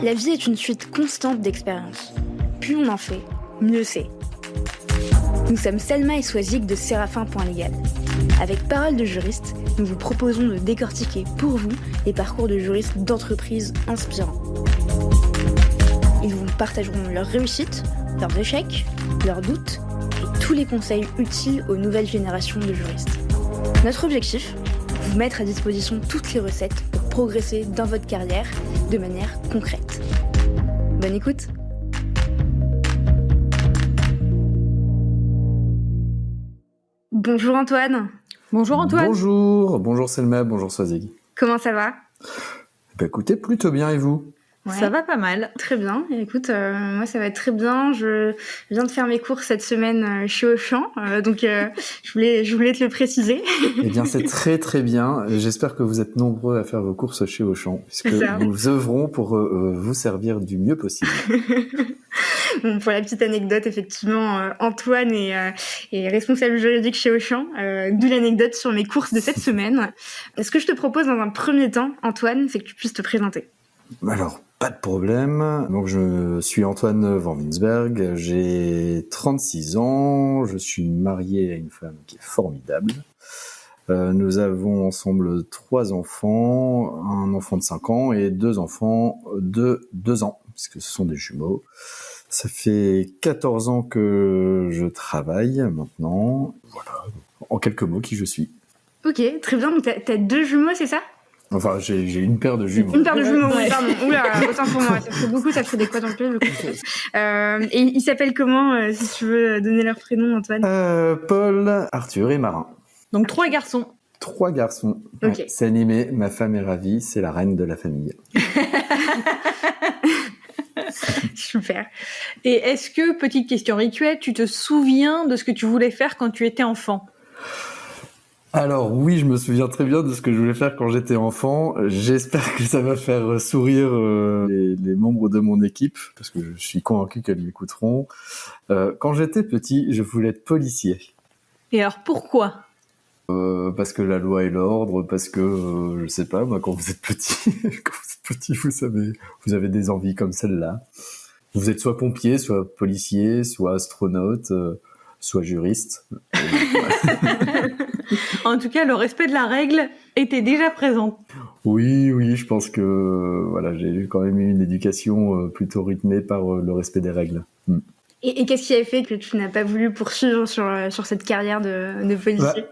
La vie est une suite constante d'expériences. Plus on en fait, mieux c'est. Nous sommes Selma et Swazik de Séraphin.légal. Avec Parole de juriste, nous vous proposons de décortiquer pour vous les parcours de juristes d'entreprises inspirants. Ils vous partageront leurs réussites, leurs échecs, leurs doutes et tous les conseils utiles aux nouvelles générations de juristes. Notre objectif, vous mettre à disposition toutes les recettes pour progresser dans votre carrière de manière concrète. Bonne écoute! Bonjour Antoine. Bonjour Antoine. Bonjour Selma, bonjour Swazik. Comment ça va? Écoutez, plutôt bien et vous? Ouais. Ça va pas mal. Très bien. Et écoute, moi ça va très bien. Je viens de faire mes courses cette semaine chez Auchan, donc je voulais te le préciser. Eh bien, c'est très très bien. J'espère que vous êtes nombreux à faire vos courses chez Auchan, puisque nous œuvrons pour vous servir du mieux possible. Bon, pour la petite anecdote, effectivement, Antoine est responsable juridique chez Auchan, d'où l'anecdote sur mes courses de cette semaine. Ce que je te propose dans un premier temps, Antoine, c'est que tu puisses te présenter. Alors, pas de problème. Donc, je suis Antoine Van Winsberg, j'ai 36 ans, je suis marié à une femme qui est formidable. Nous avons ensemble 3 enfants, un enfant de 5 ans et 2 enfants de 2 ans, puisque ce sont des jumeaux. Ça fait 14 ans que je travaille maintenant. Voilà, en quelques mots, qui je suis. Ok, très bien. Donc, t'as 2 jumeaux, c'est ça? Enfin, j'ai une paire de jumeaux. Une paire de jumeaux, oui, pardon. Oula, autant pour moi. Ça fait beaucoup, ça fait des quadruplés. Et ils s'appellent comment, si tu veux donner leur prénom, Antoine? Paul, Arthur et Marin. Donc 3 garçons. 3 garçons. Ok. Ouais, c'est animé, ma femme est ravie, c'est la reine de la famille. Super. Et est-ce que, petite question rituelle, tu te souviens de ce que tu voulais faire quand tu étais enfant? Alors oui, je me souviens très bien de ce que je voulais faire quand j'étais enfant. J'espère que ça va faire sourire les membres de mon équipe, parce que je suis convaincu qu'elles m'écouteront. Quand j'étais petit, je voulais être policier. Et alors pourquoi? Parce que la loi et l'ordre, parce que, je sais pas, moi, quand vous êtes petit, vous avez des envies comme celle-là. Vous êtes soit pompier, soit policier, soit astronaute, soit juriste. En tout cas, le respect de la règle était déjà présent. Oui, je pense que voilà, j'ai eu quand même une éducation plutôt rythmée par le respect des règles. Et qu'est-ce qui a fait que tu n'as pas voulu poursuivre sur cette carrière de policier?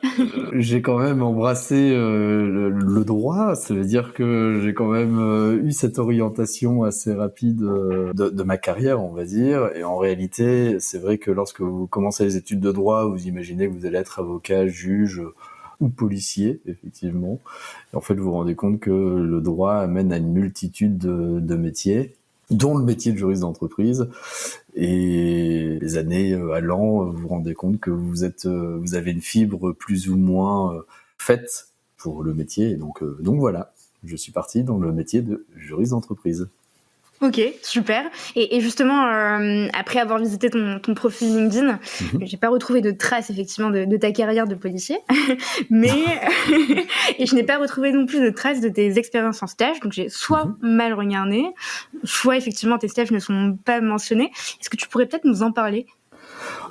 J'ai quand même embrassé le droit, ça veut dire que j'ai quand même eu cette orientation assez rapide de ma carrière, on va dire. Et en réalité, c'est vrai que lorsque vous commencez les études de droit, vous imaginez que vous allez être avocat, juge ou policier, effectivement. Et en fait, vous vous rendez compte que le droit amène à une multitude de métiers, dont le métier de juriste d'entreprise. Et les années allant, vous vous rendez compte que vous avez une fibre plus ou moins faite pour le métier. Et donc voilà, je suis parti dans le métier de juriste d'entreprise. Ok, super. Et justement, après avoir visité ton profil LinkedIn, j'ai pas retrouvé de traces effectivement de ta carrière de policier, mais et je n'ai pas retrouvé non plus de traces de tes expériences en stage. Donc j'ai soit mal regardé, soit effectivement tes stages ne sont pas mentionnés. Est-ce que tu pourrais peut-être nous en parler?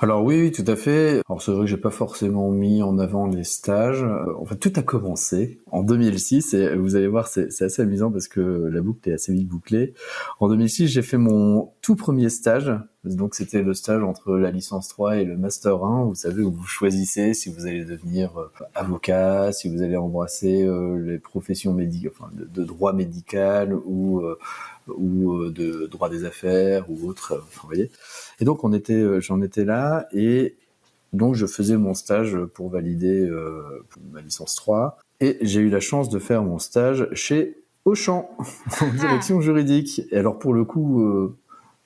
Alors oui, tout à fait. Alors c'est vrai que j'ai pas forcément mis en avant les stages. En fait, tout a commencé en 2006 et vous allez voir, c'est assez amusant parce que la boucle est assez vite bouclée. En 2006, j'ai fait mon tout premier stage. Donc c'était le stage entre la licence 3 et le master 1. Vous savez, où vous choisissez si vous allez devenir avocat, si vous allez embrasser les professions médicales, enfin de droit médical ou de droit des affaires ou autre. Enfin, vous voyez. Et donc j'en étais là et donc je faisais mon stage pour valider ma licence 3 et j'ai eu la chance de faire mon stage chez Auchan en direction juridique. Et alors pour le coup,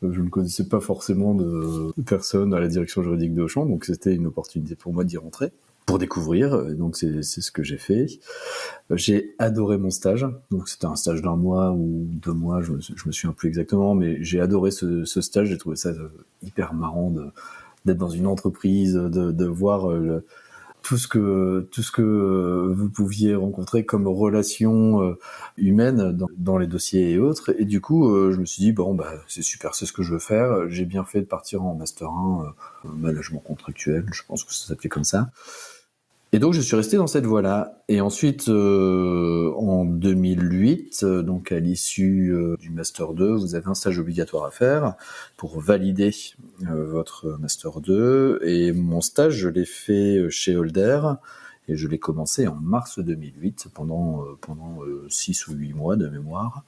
je ne connaissais pas forcément de personne à la direction juridique de Auchan, donc c'était une opportunité pour moi d'y rentrer, pour découvrir. Donc c'est ce que j'ai fait. J'ai adoré mon stage. Donc c'était un stage d'1 mois ou 2 mois, je me souviens plus exactement, mais j'ai adoré ce stage. J'ai trouvé ça hyper marrant d'être dans une entreprise, de voir tout ce que vous pouviez rencontrer comme relations humaines dans les dossiers et autres. Et du coup, je me suis dit bon c'est super, c'est ce que je veux faire. J'ai bien fait de partir en master 1 management contractuel, je pense que ça s'appelait comme ça. Et donc je suis resté dans cette voie-là. Et ensuite, en 2008, donc à l'issue du Master 2, vous avez un stage obligatoire à faire pour valider votre Master 2. Et mon stage, je l'ai fait chez Holder. Et je l'ai commencé en mars 2008, pendant 6 ou 8 mois de mémoire.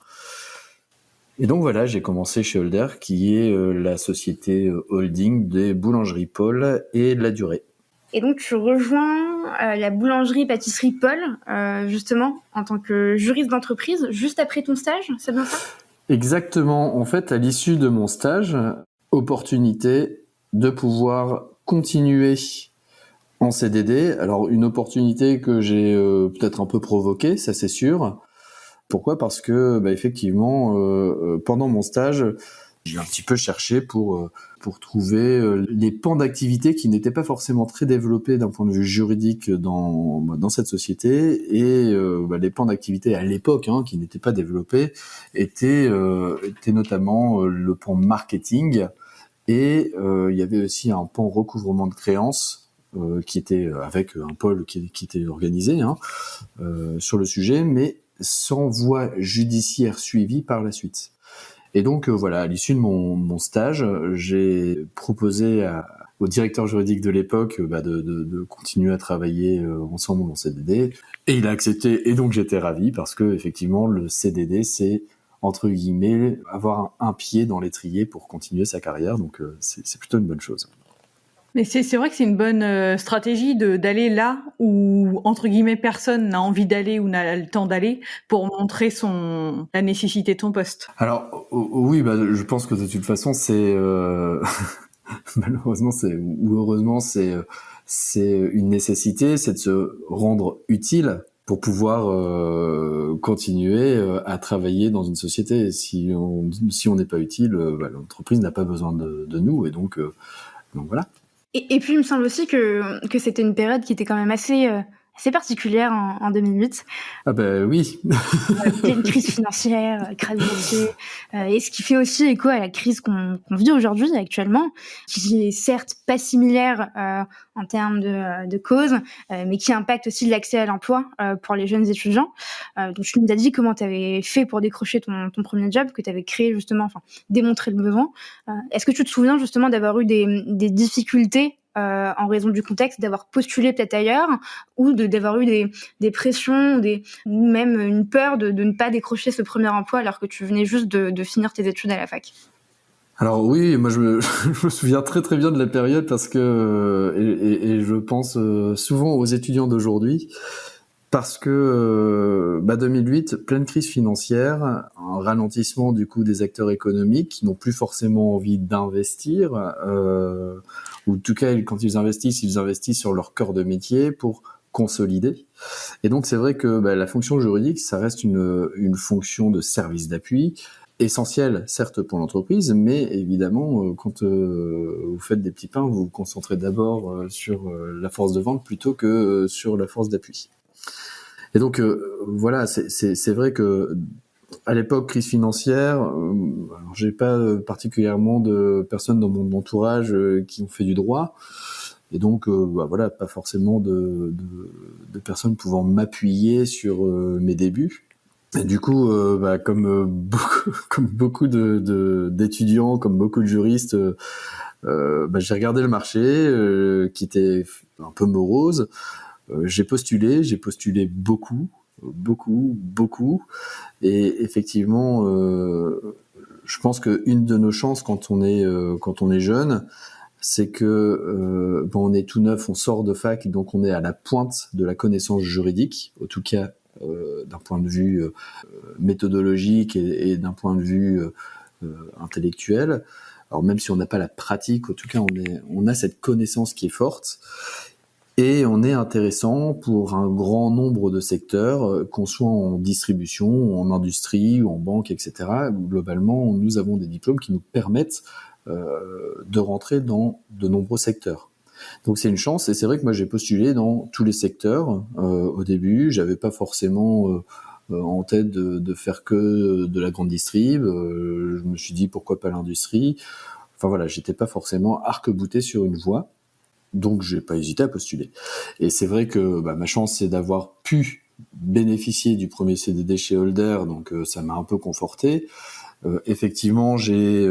Et donc voilà, j'ai commencé chez Holder, qui est la société holding des boulangeries Paul et La Durée. Et donc, tu rejoins la boulangerie-pâtisserie Paul, justement, en tant que juriste d'entreprise, juste après ton stage, c'est bien ça ? Exactement. En fait, à l'issue de mon stage, opportunité de pouvoir continuer en CDD. Alors, une opportunité que j'ai peut-être un peu provoquée, ça c'est sûr. Pourquoi ? Parce que, effectivement, pendant mon stage, j'ai un petit peu cherché pour trouver les pans d'activité qui n'étaient pas forcément très développés d'un point de vue juridique dans cette société, et les pans d'activité à l'époque qui n'étaient pas développés étaient notamment le pan marketing, et il y avait aussi un pan recouvrement de créances qui était avec un pôle qui était organisé sur le sujet, mais sans voie judiciaire suivie par la suite. Et donc voilà, à l'issue de mon stage, j'ai proposé au directeur juridique de l'époque de continuer à travailler ensemble en CDD, et il a accepté. Et donc j'étais ravi, parce que effectivement le CDD, c'est entre guillemets avoir un pied dans l'étrier pour continuer sa carrière, donc c'est plutôt une bonne chose. Mais c'est vrai que c'est une bonne stratégie d'aller là où, entre guillemets, personne n'a envie d'aller ou n'a le temps d'aller, pour montrer la nécessité de ton poste. Alors oui, je pense que de toute façon c'est malheureusement ou heureusement c'est une nécessité, c'est de se rendre utile pour pouvoir continuer à travailler dans une société. Et si on n'est pas utile, l'entreprise n'a pas besoin de nous, et donc voilà. Et puis, il me semble aussi que c'était une période qui était quand même assez particulière en 2008. Ah oui. Pleine crise financière, crash boursier, et ce qui fait aussi écho à la crise qu'on vit aujourd'hui, actuellement, qui est certes pas similaire en termes de causes, mais qui impacte aussi l'accès à l'emploi pour les jeunes étudiants. Donc tu nous as dit comment tu avais fait pour décrocher ton premier job, que tu avais créé justement, démontré le besoin. Est-ce que tu te souviens justement d'avoir eu des difficultés en raison du contexte, d'avoir postulé peut-être ailleurs, ou d'avoir eu des pressions, ou même une peur de ne pas décrocher ce premier emploi alors que tu venais juste de finir tes études à la fac? Alors oui, moi je me souviens très très bien de la période, parce que et je pense souvent aux étudiants d'aujourd'hui, parce que 2008, pleine crise financière, un ralentissement du coup des acteurs économiques qui n'ont plus forcément envie d'investir, ou en tout cas quand ils investissent sur leur cœur de métier pour consolider. Et donc c'est vrai que la fonction juridique, ça reste une fonction de service d'appui, essentielle certes pour l'entreprise, mais évidemment quand vous faites des petits pains, vous vous concentrez d'abord sur la force de vente plutôt que sur la force d'appui. Et donc voilà, c'est vrai que à l'époque crise financière, alors j'ai pas particulièrement de personnes dans mon entourage qui ont fait du droit, et donc voilà, pas forcément de personnes pouvant m'appuyer sur mes débuts. Et du coup, comme beaucoup d'étudiants, comme beaucoup de juristes, j'ai regardé le marché qui était un peu morose. J'ai postulé beaucoup, et effectivement, je pense qu'une de nos chances quand on est jeune, c'est que on est tout neuf, on sort de fac, donc on est à la pointe de la connaissance juridique, en tout cas d'un point de vue méthodologique et d'un point de vue intellectuel. Alors même si on n'a pas la pratique, en tout cas on a cette connaissance qui est forte. Et on est intéressant pour un grand nombre de secteurs, qu'on soit en distribution, en industrie ou en banque, etc. Globalement, nous avons des diplômes qui nous permettent de rentrer dans de nombreux secteurs. Donc c'est une chance, et c'est vrai que moi j'ai postulé dans tous les secteurs au début. J'avais pas forcément en tête de faire que de la grande distrib. Je me suis dit pourquoi pas l'industrie. Enfin voilà, j'étais pas forcément arc-bouté sur une voie, donc j'ai pas hésité à postuler. Et c'est vrai que ma chance, c'est d'avoir pu bénéficier du premier CDD chez Holder, donc ça m'a un peu conforté. Effectivement, j'ai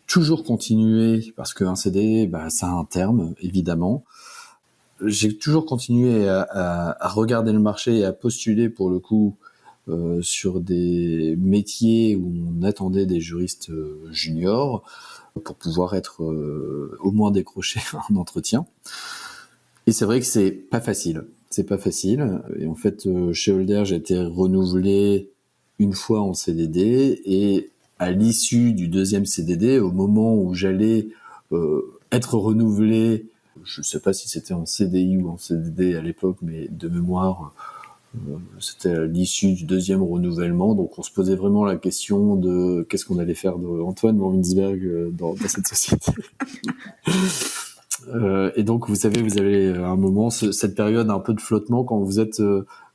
toujours continué, parce qu'un CDD, ça a un terme, évidemment. J'ai toujours continué à regarder le marché et à postuler, pour le coup, sur des métiers où on attendait des juristes juniors, pour pouvoir être au moins décroché un entretien. Et c'est vrai que c'est pas facile. C'est pas facile. Et en fait, chez Holder, j'ai été renouvelé une fois en CDD, et à l'issue du deuxième CDD, au moment où j'allais être renouvelé, je sais pas si c'était en CDI ou en CDD à l'époque, mais de mémoire, c'était à l'issue du deuxième renouvellement, donc on se posait vraiment la question de qu'est-ce qu'on allait faire d'Antoine van Winsberg dans cette société. Et donc, vous savez, vous avez à un moment cette période un peu de flottement quand vous êtes,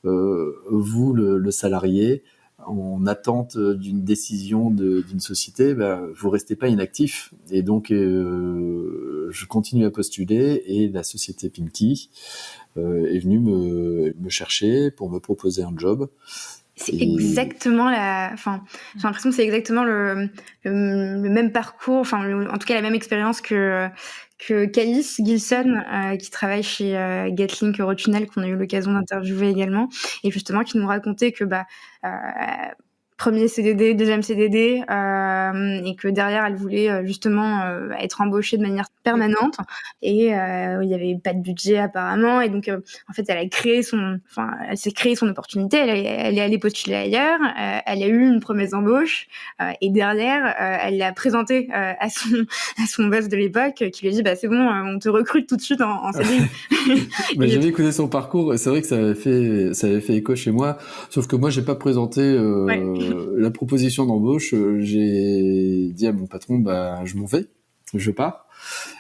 vous, le salarié, en attente d'une décision d'une société, vous restez pas inactif. Et donc, je continue à postuler, et la société Pimki est venue me chercher pour me proposer un job. C'est exactement j'ai l'impression que c'est exactement le même parcours, en tout cas la même expérience que Calice Gilson, qui travaille chez Getlink Eurotunnel, qu'on a eu l'occasion d'interviewer également, et justement qui nous racontait que premier CDD, deuxième CDD, et que derrière elle voulait justement être embauchée de manière permanente, et il y avait pas de budget apparemment, et donc en fait elle s'est créé son opportunité, elle est allée postuler ailleurs, elle a eu une promesse d'embauche, et derrière elle l'a présentée à son boss de l'époque, qui lui a dit c'est bon, on te recrute tout de suite en CDI. J'avais écouté son parcours, et c'est vrai que ça avait fait écho chez moi, sauf que moi j'ai pas présenté la proposition d'embauche. J'ai dit à mon patron, je m'en vais, je pars.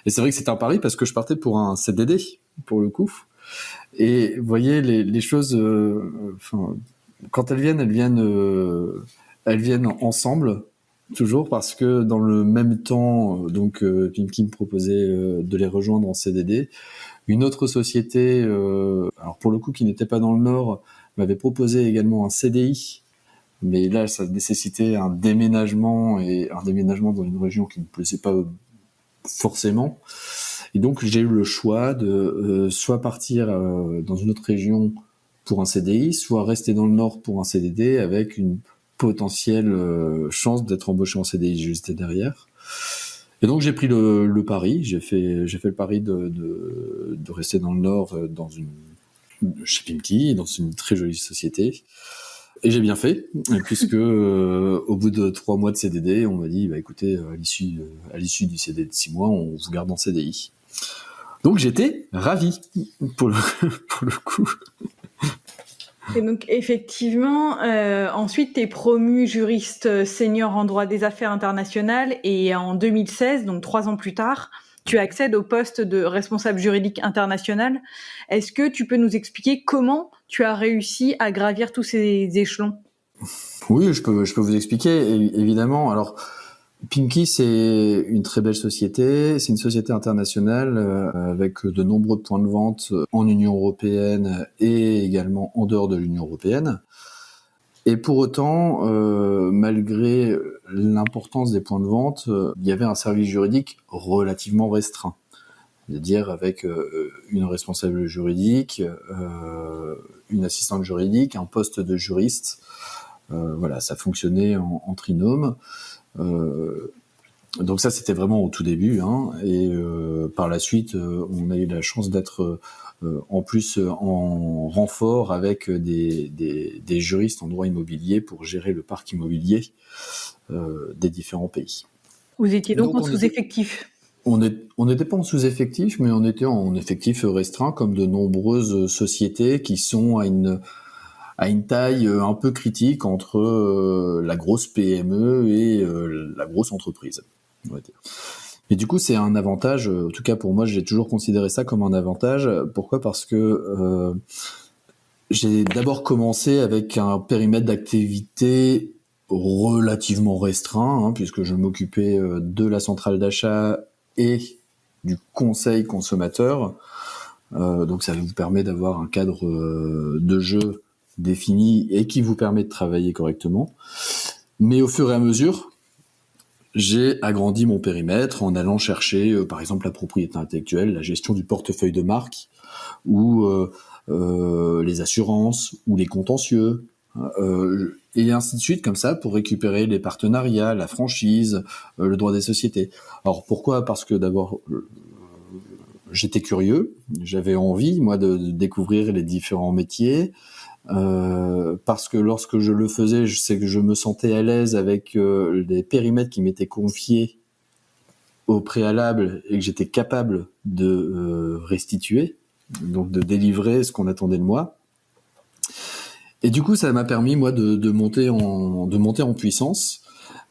Et c'est vrai que c'était un pari, parce que je partais pour un CDD, pour le coup. Et vous voyez, les choses, quand elles viennent ensemble, toujours, parce que dans le même temps, Pimki me proposait de les rejoindre en CDD. Une autre société, alors pour le coup qui n'était pas dans le Nord, m'avait proposé également un CDI, mais là ça nécessitait un déménagement dans une région qui ne me plaisait pas forcément. Et donc j'ai eu le choix de soit partir dans une autre région pour un CDI, soit rester dans le Nord pour un CDD, avec une potentielle chance d'être embauché en CDI juste derrière. Et donc j'ai pris le pari, j'ai fait le pari de rester dans le Nord, chez Pimki, dans une très jolie société. Et j'ai bien fait, puisque au bout de 3 mois de CDD, on m'a dit écoutez, à l'issue du CDD de 6 mois, on vous garde en CDI. Donc j'étais ravi pour le coup. Et donc effectivement, ensuite t'es promu juriste senior en droit des affaires internationales, et en 2016, donc 3 ans plus tard, tu accèdes au poste de responsable juridique international. Est-ce que tu peux nous expliquer comment tu as réussi à gravir tous ces échelons ? Oui, je peux vous expliquer, évidemment. Alors, Pimki, c'est une très belle société. C'est une société internationale avec de nombreux points de vente en Union européenne et également en dehors de l'Union européenne. Et pour autant, malgré l'importance des points de vente, il y avait un service juridique relativement restreint. C'est-à-dire avec une responsable juridique, une assistante juridique, un poste de juriste. Voilà, ça fonctionnait en trinôme. Donc ça, c'était vraiment au tout début, et par la suite, on a eu la chance d'être en plus en renfort avec des juristes en droit immobilier pour gérer le parc immobilier des différents pays. Vous étiez donc en sous-effectif ? On n'était pas en sous-effectif, mais on était en effectif restreint, comme de nombreuses sociétés qui sont à une taille un peu critique entre la grosse PME et la grosse entreprise, on va dire. Et du coup, c'est un avantage. En tout cas, pour moi, j'ai toujours considéré ça comme un avantage. Pourquoi ? Parce que j'ai d'abord commencé avec un périmètre d'activité relativement restreint, puisque je m'occupais de la centrale d'achat et du conseil consommateur. Donc ça vous permet d'avoir un cadre de jeu défini et qui vous permet de travailler correctement. Mais au fur et à mesure, j'ai agrandi mon périmètre en allant chercher, par exemple, la propriété intellectuelle, la gestion du portefeuille de marque, ou les assurances, ou les contentieux, et ainsi de suite, comme ça, pour récupérer les partenariats, la franchise, le droit des sociétés. Alors pourquoi ? Parce que d'abord, j'étais curieux, j'avais envie, moi, de découvrir les différents métiers, parce que lorsque je le faisais, je sais que je me sentais à l'aise avec les périmètres qui m'étaient confiés au préalable et que j'étais capable de restituer, donc de délivrer ce qu'on attendait de moi. Et du coup, ça m'a permis, moi, de monter en puissance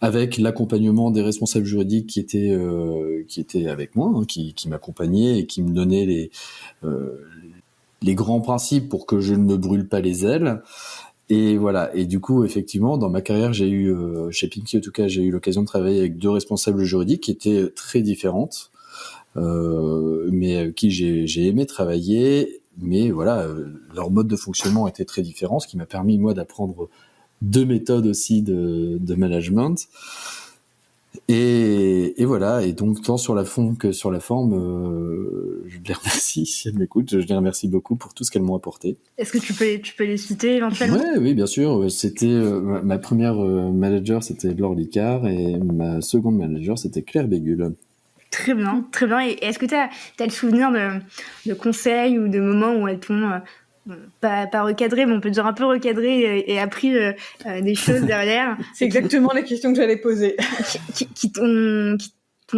avec l'accompagnement des responsables juridiques qui étaient avec moi, qui m'accompagnaient et qui me donnaient les grands principes pour que je ne me brûle pas les ailes. Et voilà. Et du coup, effectivement, dans ma carrière, j'ai eu, chez Pinky en tout cas, j'ai eu l'occasion de travailler avec 2 responsables juridiques qui étaient très différentes, mais avec qui j'ai aimé travailler. Mais voilà, leur mode de fonctionnement était très différent, ce qui m'a permis, moi, d'apprendre 2 méthodes aussi de management. Et voilà, et donc tant sur la fond que sur la forme, je les remercie, si elles m'écoutent, je les remercie beaucoup pour tout ce qu'elles m'ont apporté. Est-ce que tu peux les citer éventuellement ? Ouais, oui, bien sûr. C'était ma première manager, c'était Laure Licard, et ma seconde manager, c'était Claire Bégul. Très bien, très bien. Et est-ce que tu as le souvenir de conseils ou de moments où elles t'ont pas recadré, mais on peut dire un peu recadré et appris des choses derrière C'est exactement la question que j'allais poser. qui t'ont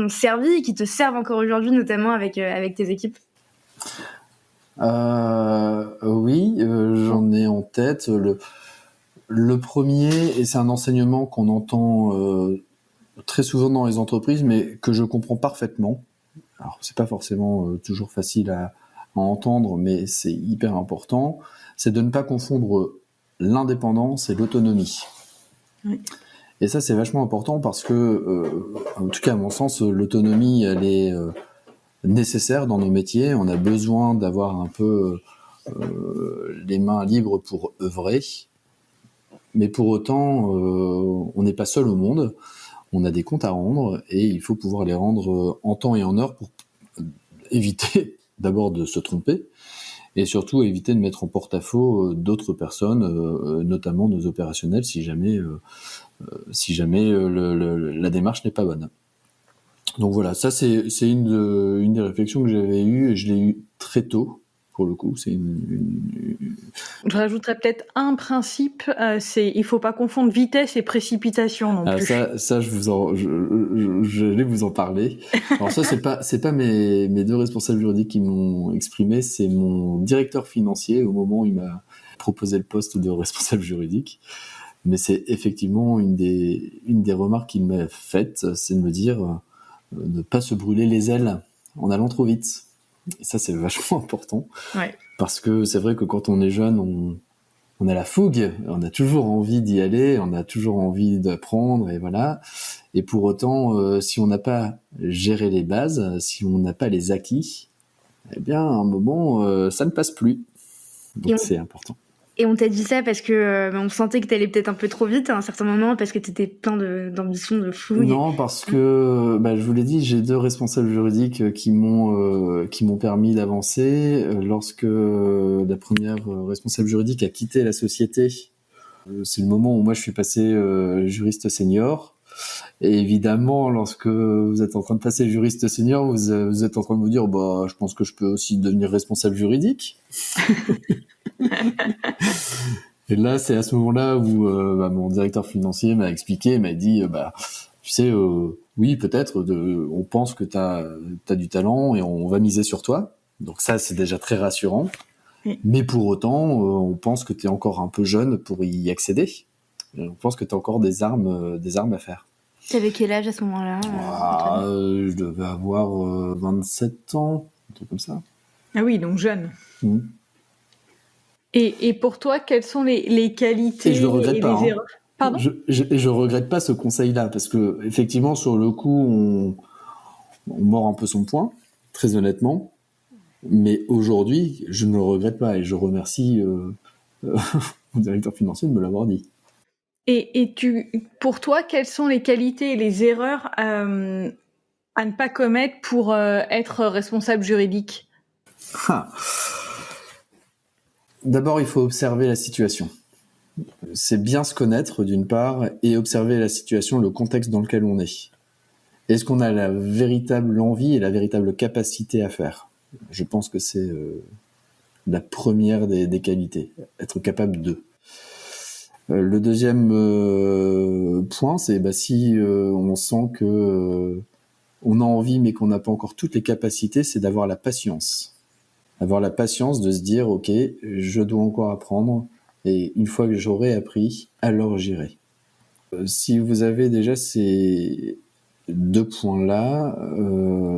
servi, qui te servent encore aujourd'hui, notamment avec tes équipes ? Oui, j'en ai en tête. Le premier, et c'est un enseignement qu'on entend très souvent dans les entreprises, mais que je comprends parfaitement. Alors, c'est pas forcément toujours facile à entendre, mais c'est hyper important. C'est de ne pas confondre l'indépendance et l'autonomie. Oui. Et ça, c'est vachement important parce que, en tout cas, à mon sens, l'autonomie, elle est nécessaire dans nos métiers. On a besoin d'avoir un peu les mains libres pour œuvrer. Mais pour autant, on n'est pas seul au monde. On a des comptes à rendre et il faut pouvoir les rendre en temps et en heure pour éviter d'abord de se tromper et surtout éviter de mettre en porte-à-faux d'autres personnes, notamment nos opérationnels, si jamais la démarche n'est pas bonne. Donc voilà, ça c'est une des réflexions que j'avais eues et je l'ai eue très tôt. Pour le coup, c'est Je rajouterais peut-être un principe, c'est il faut pas confondre vitesse et précipitation non plus. Ça j'allais vous en parler. Alors ça c'est pas mes 2 responsables juridiques qui m'ont exprimé, c'est mon directeur financier au moment où il m'a proposé le poste de responsable juridique. Mais c'est effectivement une des remarques qu'il m'a faites, c'est de me dire ne pas se brûler les ailes en allant trop vite. Et ça, c'est vachement important. Ouais. Parce que c'est vrai que quand on est jeune, on a la fougue, on a toujours envie d'y aller, on a toujours envie d'apprendre, et voilà. Et pour autant, si on n'a pas géré les bases, si on n'a pas les acquis, eh bien, à un moment, ça ne passe plus. Donc, c'est important. Et on t'a dit ça parce que on sentait que t'allais peut-être un peu trop vite à un certain moment, parce que t'étais plein d'ambition, de fougue. Non, parce que, je vous l'ai dit, j'ai 2 responsables juridiques qui m'ont permis d'avancer. Lorsque la première responsable juridique a quitté la société, c'est le moment où moi je suis passé juriste senior. Et évidemment, lorsque vous êtes en train de passer juriste senior, vous êtes en train de vous dire, je pense que je peux aussi devenir responsable juridique. Et là, c'est à ce moment-là où mon directeur financier m'a expliqué, m'a dit, tu sais, oui, peut-être, on pense que t'as du talent et on va miser sur toi. Donc ça, c'est déjà très rassurant. Oui. Mais pour autant, on pense que t'es encore un peu jeune pour y accéder. Et on pense que t'as encore des armes à faire. T'avais quel âge à ce moment-là, Antoine ? Je devais avoir 27 ans, un truc comme ça. Ah oui, donc jeune. Mmh. Et pour toi, quelles sont les qualités Et je le regrette pas, les erreurs? Pardon ? Je regrette pas ce conseil-là, parce que effectivement, sur le coup, on mord un peu son poing, très honnêtement. Mais aujourd'hui, je ne le regrette pas, et je remercie mon directeur financier de me l'avoir dit. Et pour toi, quelles sont les qualités et les erreurs à ne pas commettre pour être responsable juridique ? D'abord, il faut observer la situation. C'est bien se connaître, d'une part, et observer la situation, le contexte dans lequel on est. Est-ce qu'on a la véritable envie et la véritable capacité à faire ? Je pense que c'est la première des qualités, être capable de. Le deuxième point, c'est si on sent que on a envie mais qu'on n'a pas encore toutes les capacités, c'est d'avoir la patience. Avoir la patience de se dire, ok, je dois encore apprendre, et une fois que j'aurai appris, alors j'irai. Si vous avez déjà ces deux points-là,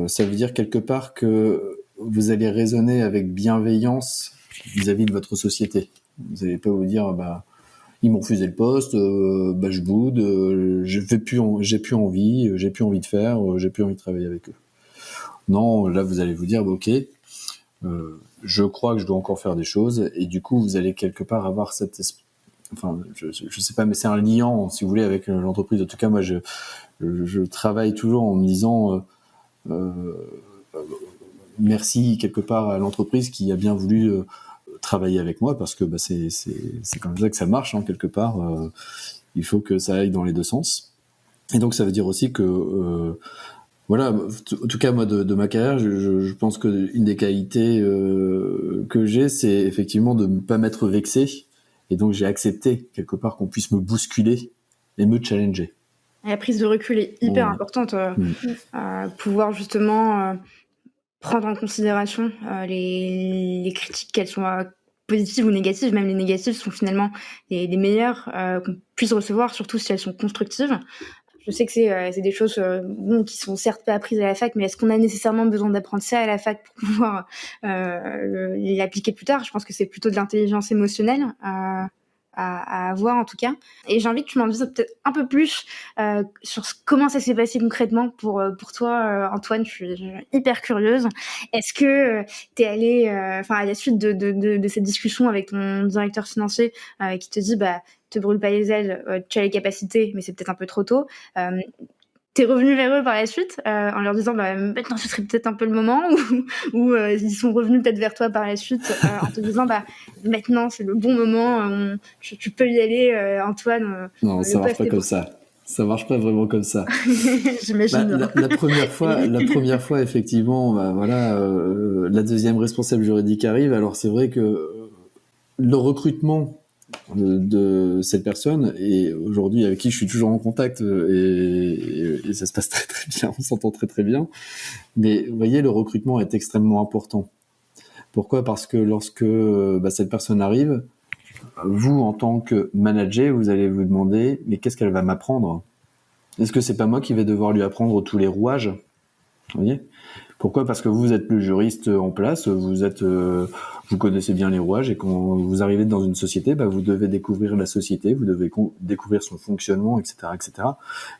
ça veut dire quelque part que vous allez raisonner avec bienveillance vis-à-vis de votre société. Vous n'allez pas vous dire, ils m'ont refusé le poste, je boude, j'ai plus envie de faire, j'ai plus envie de travailler avec eux. Non, là vous allez vous dire, ok, je crois que je dois encore faire des choses, et du coup vous allez quelque part avoir cette je sais pas, mais c'est un liant, si vous voulez, avec l'entreprise. En tout cas, moi je travaille toujours en me disant merci quelque part à l'entreprise qui a bien voulu travailler avec moi, parce que c'est comme ça que ça marche, hein, quelque part. Il faut que ça aille dans les deux sens. Et donc ça veut dire aussi que voilà, en tout cas moi de ma carrière, je pense que une des qualités que j'ai, c'est effectivement de ne pas m'être vexé, et donc j'ai accepté quelque part qu'on puisse me bousculer et me challenger. La prise de recul est hyper importante, pouvoir justement prendre en considération les critiques, qu'elles soient positives ou négatives. Même les négatives sont finalement les meilleures qu'on puisse recevoir, surtout si elles sont constructives. Je sais que c'est des choses qui sont certes pas apprises à la fac, mais est-ce qu'on a nécessairement besoin d'apprendre ça à la fac pour pouvoir l'appliquer plus tard ? Je pense que c'est plutôt de l'intelligence émotionnelle à avoir en tout cas. Et j'ai envie que tu m'en dises peut-être un peu plus sur comment ça s'est passé concrètement pour toi, Antoine. Je suis hyper curieuse. Est-ce que t'es allé, à la suite de cette discussion avec ton directeur financier qui te dit te brûle pas les ailes, tu as les capacités, mais c'est peut-être un peu trop tôt. T'es revenu vers eux par la suite en leur disant maintenant ce serait peut-être un peu le moment, ou ils sont revenus peut-être vers toi par la suite en te disant maintenant c'est le bon moment, tu peux y aller, Antoine. Non, ça marche pas comme ça. Ça marche pas vraiment comme ça. J'imagine. La première fois effectivement, la deuxième responsable juridique arrive. Alors c'est vrai que le recrutement de cette personne, et aujourd'hui avec qui je suis toujours en contact, et ça se passe très très bien, on s'entend très très bien, mais vous voyez, le recrutement est extrêmement important. Pourquoi ? Parce que lorsque cette personne arrive, vous en tant que manager, vous allez vous demander, mais qu'est-ce qu'elle va m'apprendre ? Est-ce que c'est pas moi qui vais devoir lui apprendre tous les rouages ? Vous voyez ? Pourquoi ? Parce que vous êtes le juriste en place, vous connaissez bien les rouages, et quand vous arrivez dans une société, vous devez découvrir la société, vous devez découvrir son fonctionnement, etc., etc. Vous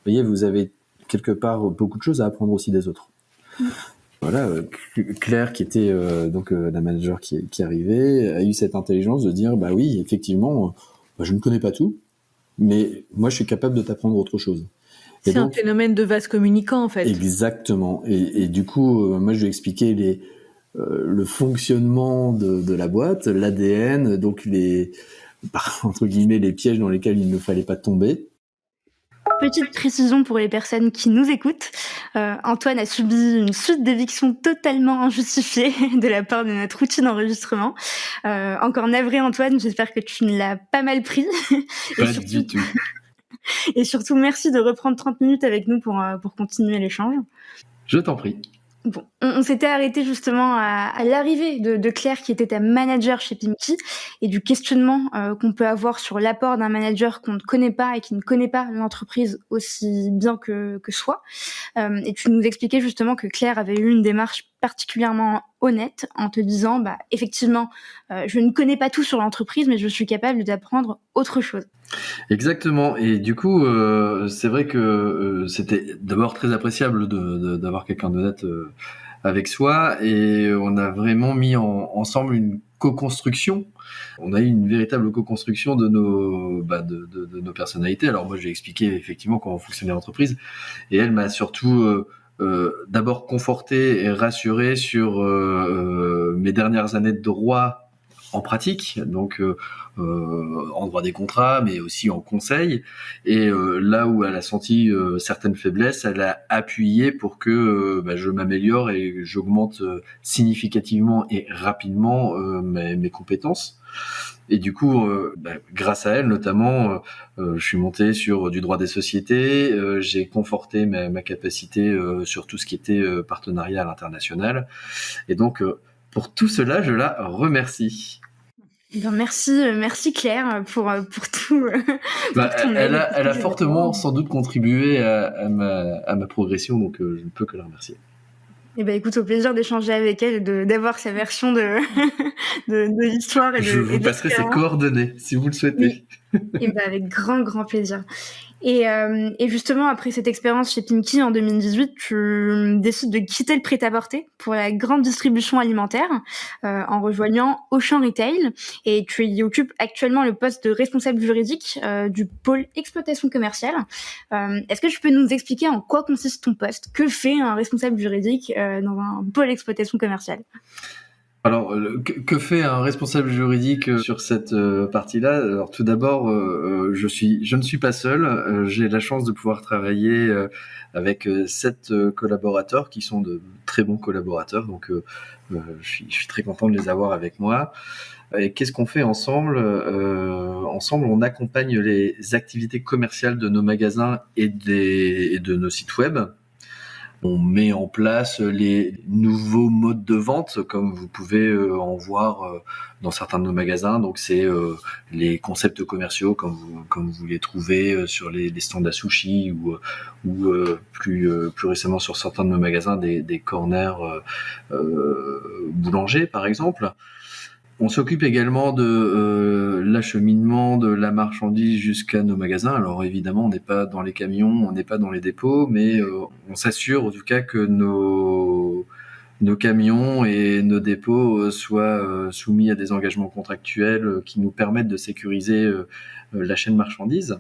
voyez, vous avez quelque part beaucoup de choses à apprendre aussi des autres. Voilà, Claire, qui était la manager qui arrivait, a eu cette intelligence de dire oui, effectivement, je ne connais pas tout, mais moi je suis capable de t'apprendre autre chose. Et c'est donc un phénomène de vase communicant, en fait. Exactement. Et du coup, moi je lui ai expliqué le fonctionnement de la boîte, l'ADN, donc entre guillemets les pièges dans lesquels il ne fallait pas tomber. Petite précision pour les personnes qui nous écoutent, Antoine a subi une suite d'évictions totalement injustifiées de la part de notre outil d'enregistrement. Encore navré, Antoine, j'espère que tu ne l'as pas mal pris. Pas du tout. Et surtout, merci de reprendre 30 minutes avec nous pour continuer l'échange. Je t'en prie. Bon, on s'était arrêté justement à l'arrivée de Claire qui était ta manager chez Pimki et du questionnement qu'on peut avoir sur l'apport d'un manager qu'on ne connaît pas et qui ne connaît pas l'entreprise aussi bien que soi. Et tu nous expliquais justement que Claire avait eu une démarche particulièrement honnête en te disant effectivement je ne connais pas tout sur l'entreprise mais je suis capable d'apprendre autre chose. Exactement. Et du coup, c'est vrai que c'était d'abord très appréciable d'avoir quelqu'un d'honnête avec soi, et on a vraiment mis ensemble une co-construction. On a eu une véritable co-construction de nos personnalités. Alors moi, j'ai expliqué effectivement comment fonctionnait l'entreprise, et elle m'a surtout d'abord conforté et rassuré sur mes dernières années de droit en pratique, donc en droit des contrats, mais aussi en conseil. Et là où elle a senti certaines faiblesses, elle a appuyé pour que je m'améliore et j'augmente significativement et rapidement mes compétences. Et du coup, grâce à elle notamment, je suis monté sur du droit des sociétés, j'ai conforté ma capacité sur tout ce qui était partenariat à l'international. Et donc, pour tout cela, je la remercie. Merci Claire pour tout. Bah, pour ton elle aide. a fortement sans doute contribué à ma progression, donc je ne peux que la remercier. Eh ben écoute, au plaisir d'échanger avec elle et d'avoir sa version de l'histoire Je vous passerai ses coordonnées si vous le souhaitez. Oui. Et ben avec grand plaisir. Et justement, après cette expérience chez Pimki en 2018, tu décides de quitter le prêt-à-porter pour la grande distribution alimentaire en rejoignant Auchan Retail. Et tu y occupes actuellement le poste de responsable juridique du pôle exploitation commerciale. Est-ce que tu peux nous expliquer en quoi consiste ton poste? Que fait un responsable juridique dans un pôle exploitation commerciale? Alors, que fait un responsable juridique sur cette partie-là? Alors, tout d'abord, je ne suis pas seul. J'ai la chance de pouvoir travailler avec 7 collaborateurs qui sont de très bons collaborateurs. Donc, je suis très content de les avoir avec moi. Et qu'est-ce qu'on fait ensemble? Ensemble, on accompagne les activités commerciales de nos magasins et de nos sites web. On met en place les nouveaux modes de vente, comme vous pouvez en voir dans certains de nos magasins. Donc c'est les concepts commerciaux, comme vous les trouvez sur les stands à sushi ou plus récemment sur certains de nos magasins des corners boulangers par exemple. On s'occupe également de l'acheminement de la marchandise jusqu'à nos magasins. Alors évidemment, on n'est pas dans les camions, on n'est pas dans les dépôts, mais on s'assure en tout cas que nos camions et nos dépôts soient soumis à des engagements contractuels qui nous permettent de sécuriser la chaîne marchandise.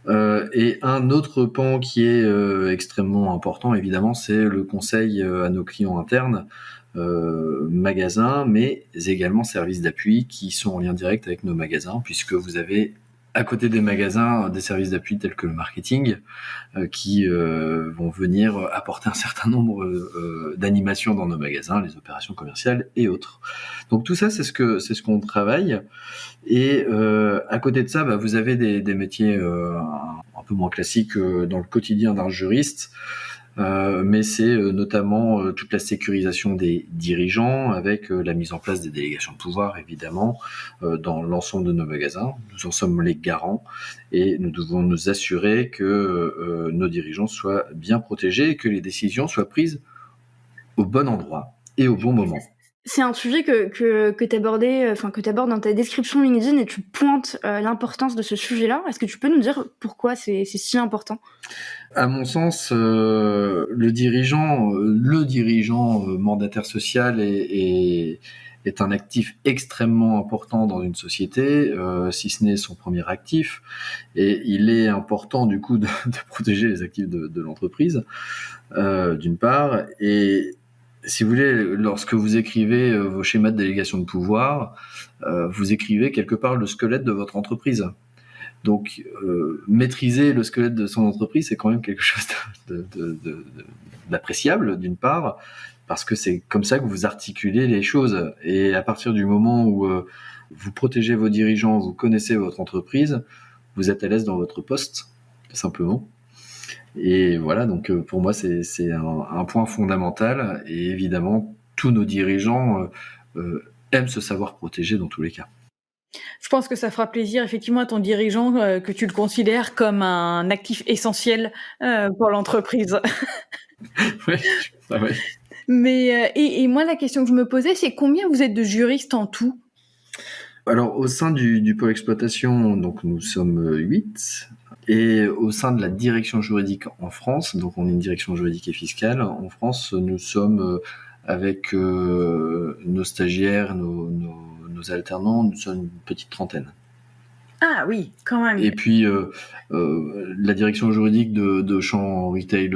Et un autre pan qui est extrêmement important, évidemment, c'est le conseil à nos clients internes, magasins, mais également services d'appui qui sont en lien direct avec nos magasins, puisque vous avez à côté des magasins des services d'appui tels que le marketing qui vont venir apporter un certain nombre d'animations dans nos magasins, les opérations commerciales et autres. Donc tout ça, c'est ce qu'on travaille. Et à côté de ça, vous avez des métiers un peu moins classiques dans le quotidien d'un juriste. Mais c'est notamment toute la sécurisation des dirigeants avec la mise en place des délégations de pouvoir, évidemment, dans l'ensemble de nos magasins. Nous en sommes les garants et nous devons nous assurer que nos dirigeants soient bien protégés et que les décisions soient prises au bon endroit et au bon moment. C'est un sujet que t'abordes dans ta description LinkedIn et tu pointes l'importance de ce sujet-là. Est-ce que tu peux nous dire pourquoi c'est si important? À mon sens, le dirigeant mandataire social est un actif extrêmement important dans une société, si ce n'est son premier actif. Et il est important du coup de protéger les actifs de l'entreprise, d'une part. Et si vous voulez, lorsque vous écrivez vos schémas de délégation de pouvoir, vous écrivez quelque part le squelette de votre entreprise. Donc, maîtriser le squelette de son entreprise, c'est quand même quelque chose d'appréciable, d'une part, parce que c'est comme ça que vous articulez les choses. Et à partir du moment où vous protégez vos dirigeants, vous connaissez votre entreprise, vous êtes à l'aise dans votre poste, tout simplement. Et voilà, donc pour moi, c'est un point fondamental. Et évidemment, tous nos dirigeants aiment se savoir protéger dans tous les cas. Je pense que ça fera plaisir effectivement à ton dirigeant que tu le considères comme un actif essentiel pour l'entreprise. Oui, ah ouais. Mais et moi, la question que je me posais, c'est combien vous êtes de juristes en tout? Alors, au sein du pôle exploitation, donc nous sommes 8. Et au sein de la direction juridique en France, donc on est une direction juridique et fiscale, en France, nous sommes avec nos stagiaires, nos alternants, nous sommes une petite trentaine. Ah oui, quand même. Et puis, la direction juridique de Champ Retail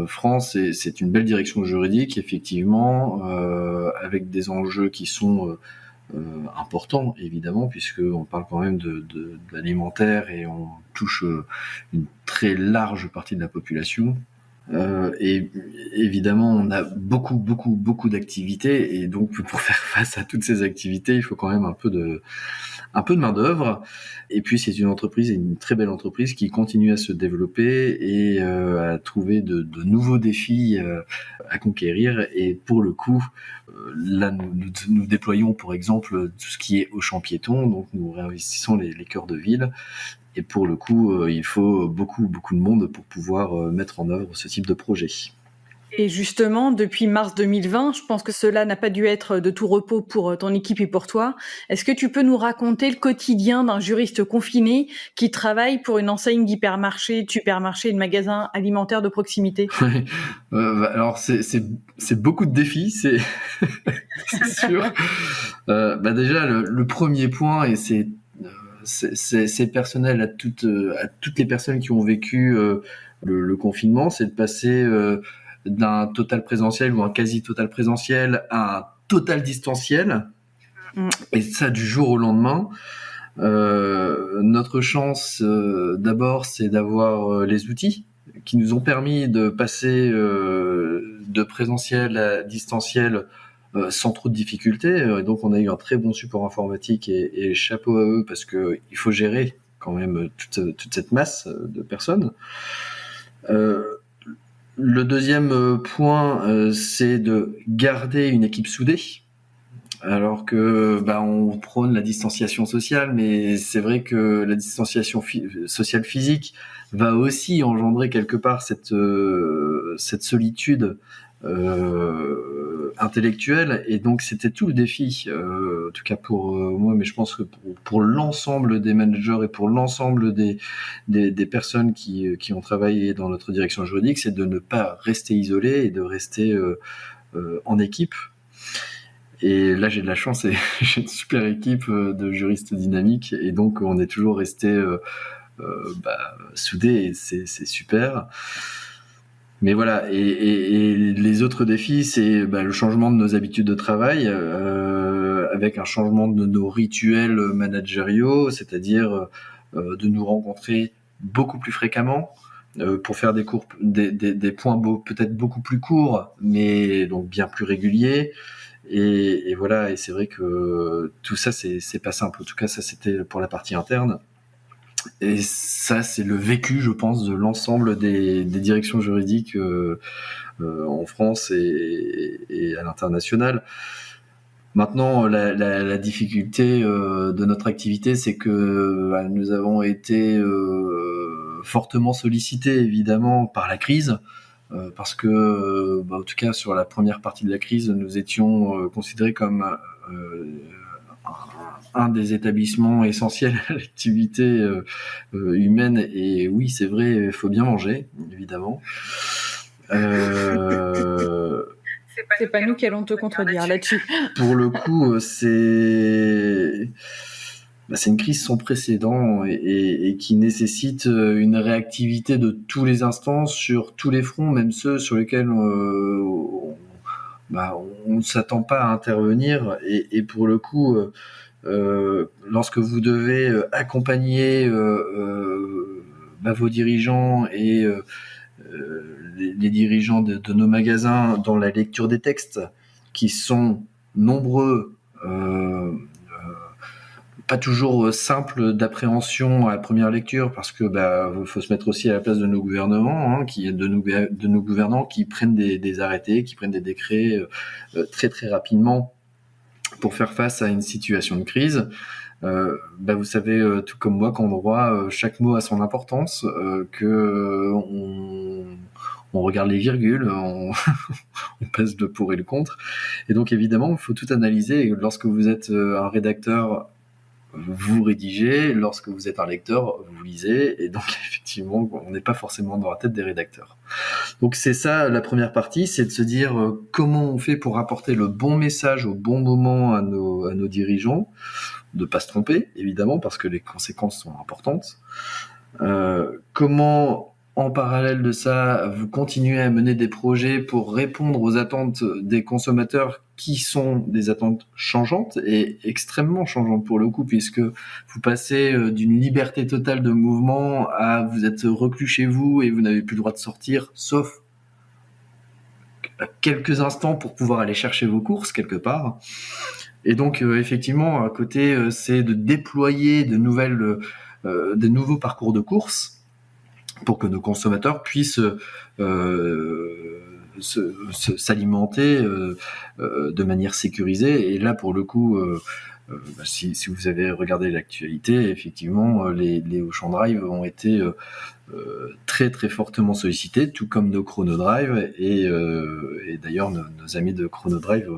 France, c'est une belle direction juridique, effectivement, avec des enjeux qui sont important évidemment, puisqu'on parle quand même de l'alimentaire et on touche une très large partie de la population. Et évidemment, on a beaucoup d'activités, et donc pour faire face à toutes ces activités, il faut quand même un peu de main d'œuvre. Et puis c'est une très belle entreprise qui continue à se développer et à trouver de nouveaux défis à conquérir. Et pour le coup, là nous déployons pour exemple tout ce qui est Auchan piéton, donc nous réinvestissons les cœurs de ville. Et pour le coup, il faut beaucoup de monde pour pouvoir mettre en œuvre ce type de projet. Et justement, depuis mars 2020, je pense que cela n'a pas dû être de tout repos pour ton équipe et pour toi. Est-ce que tu peux nous raconter le quotidien d'un juriste confiné qui travaille pour une enseigne d'hypermarché, de supermarché et de magasins alimentaires de proximité? Alors c'est beaucoup de défis, c'est sûr. Déjà le premier point, et c'est personnel à toutes les personnes qui ont vécu le confinement, c'est de passer d'un total présentiel ou un quasi total présentiel à un total distanciel, et ça du jour au lendemain. Notre chance d'abord, c'est d'avoir les outils qui nous ont permis de passer de présentiel à distanciel sans trop de difficultés. Donc on a eu un très bon support informatique, et chapeau à eux, parce que il faut gérer quand même toute cette masse de personnes. Le deuxième point, c'est de garder une équipe soudée. Alors que on prône la distanciation sociale, mais c'est vrai que la distanciation sociale physique va aussi engendrer quelque part cette solitude intellectuelle, et donc c'était tout le défi, en tout cas pour moi, mais je pense que pour l'ensemble des managers et pour l'ensemble des personnes qui ont travaillé dans notre direction juridique, c'est de ne pas rester isolé et de rester en équipe. Et là, j'ai de la chance et j'ai une super équipe de juristes dynamiques, et donc on est toujours resté soudés, et c'est super. Mais voilà, et les autres défis, c'est le changement de nos habitudes de travail, avec un changement de nos rituels managériaux, c'est-à-dire de nous rencontrer beaucoup plus fréquemment, pour faire des cours, des points peut-être beaucoup plus courts, mais donc bien plus réguliers. Et voilà, et c'est vrai que tout ça, c'est pas simple. En tout cas, ça, c'était pour la partie interne. Et ça, c'est le vécu, je pense, de l'ensemble des directions juridiques en France et à l'international. Maintenant, la difficulté de notre activité, c'est que nous avons été fortement sollicités, évidemment, par la crise. Parce que, en tout cas, sur la première partie de la crise, nous étions considérés comme un des établissements essentiels à l'activité humaine. Et oui, c'est vrai, il faut bien manger, évidemment. C'est pas nous qui allons te contredire là-dessus. Pour le coup, c'est une crise sans précédent, et qui nécessite une réactivité de tous les instants sur tous les fronts, même ceux sur lesquels on ne s'attend pas à intervenir. Et pour le coup, lorsque vous devez accompagner vos dirigeants et les dirigeants de nos magasins dans la lecture des textes, qui sont nombreux, pas toujours simple d'appréhension à la première lecture, parce que faut se mettre aussi à la place de nos gouvernements, de nos gouvernants qui prennent des arrêtés, qui prennent des décrets très très rapidement pour faire face à une situation de crise. Vous savez, tout comme moi, qu'en droit, chaque mot a son importance, que on regarde les virgules, on pèse le pour et le contre. Et donc, évidemment, il faut tout analyser. Et lorsque vous êtes un rédacteur, vous rédigez. Lorsque vous êtes un lecteur, vous lisez. Et donc, effectivement, on n'est pas forcément dans la tête des rédacteurs. Donc, c'est ça, la première partie, c'est de se dire comment on fait pour apporter le bon message au bon moment à nos dirigeants, de pas se tromper, évidemment, parce que les conséquences sont importantes. Comment, en parallèle de ça, vous continuez à mener des projets pour répondre aux attentes des consommateurs, qui sont des attentes changeantes et extrêmement changeantes pour le coup, puisque vous passez d'une liberté totale de mouvement à vous êtes reclus chez vous et vous n'avez plus le droit de sortir, sauf à quelques instants pour pouvoir aller chercher vos courses quelque part. Et donc, effectivement, à côté, c'est de déployer de nouveaux parcours de course pour que nos consommateurs puissent s'alimenter de manière sécurisée. Et là, pour le coup, si vous avez regardé l'actualité, effectivement, les Auchan Drive ont été très très fortement sollicités, tout comme nos Chronodrive. Et d'ailleurs, nos amis de Chronodrive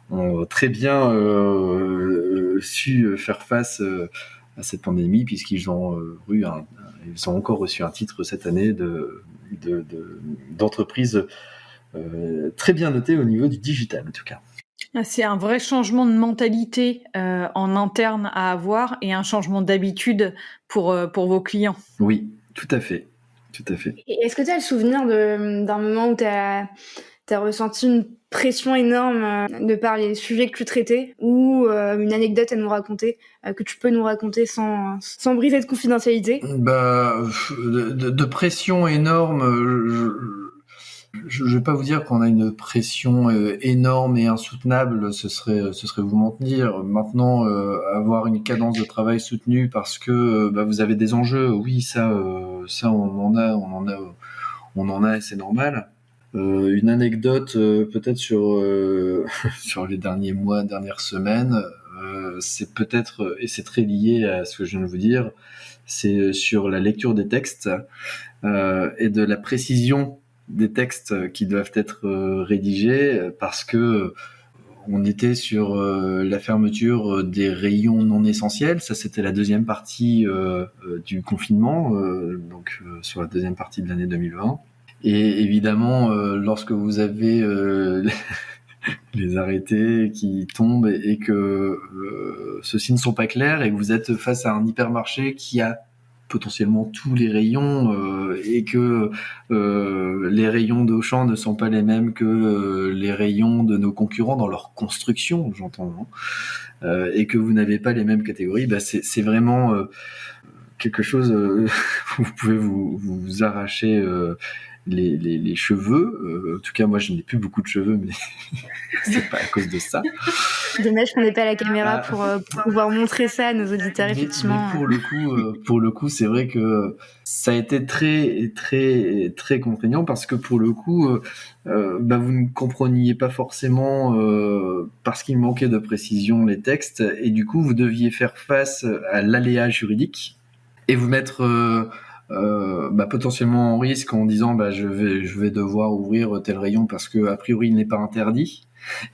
ont très bien su faire face à cette pandémie, puisqu'ils ont ils ont encore reçu un titre cette année d'entreprise très bien notée au niveau du digital, en tout cas. C'est un vrai changement de mentalité en interne à avoir, et un changement d'habitude pour vos clients. Oui, tout à fait. Tout à fait. Et est-ce que tu as le souvenir d'un moment où tu as ressenti une pression énorme de par les sujets que tu traitais, ou une anecdote à nous raconter, que tu peux nous raconter sans briser de confidentialité? De pression énorme, je vais pas vous dire qu'on a une pression énorme et insoutenable, ce serait vous mentir. Maintenant, avoir une cadence de travail soutenue parce que vous avez des enjeux, oui, ça on en a, et c'est normal. Une anecdote peut-être sur les derniers mois, dernières semaines, c'est peut-être, et c'est très lié à ce que je viens de vous dire, c'est sur la lecture des textes et de la précision des textes qui doivent être rédigés, parce que on était sur la fermeture des rayons non essentiels. Ça, c'était la deuxième partie du confinement, donc sur la deuxième partie de l'année 2020. Et évidemment, lorsque vous avez les arrêtés qui tombent et que ceux-ci ne sont pas clairs, et que vous êtes face à un hypermarché qui a potentiellement tous les rayons et que les rayons d'Auchan ne sont pas les mêmes que les rayons de nos concurrents dans leur construction, j'entends, et que vous n'avez pas les mêmes catégories, c'est vraiment quelque chose où vous pouvez vous arracher les cheveux. En tout cas, moi, je n'ai plus beaucoup de cheveux, mais c'est pas à cause de ça. Dommage qu'on n'ait pas la caméra pour pouvoir montrer ça à nos auditeurs, effectivement. Mais pour le coup, c'est vrai que ça a été très, très, très contraignant, parce que pour le coup, vous ne compreniez pas forcément, parce qu'il manquait de précision, les textes, et du coup, vous deviez faire face à l'aléa juridique et vous mettre potentiellement en risque en disant je vais devoir ouvrir tel rayon parce que a priori il n'est pas interdit,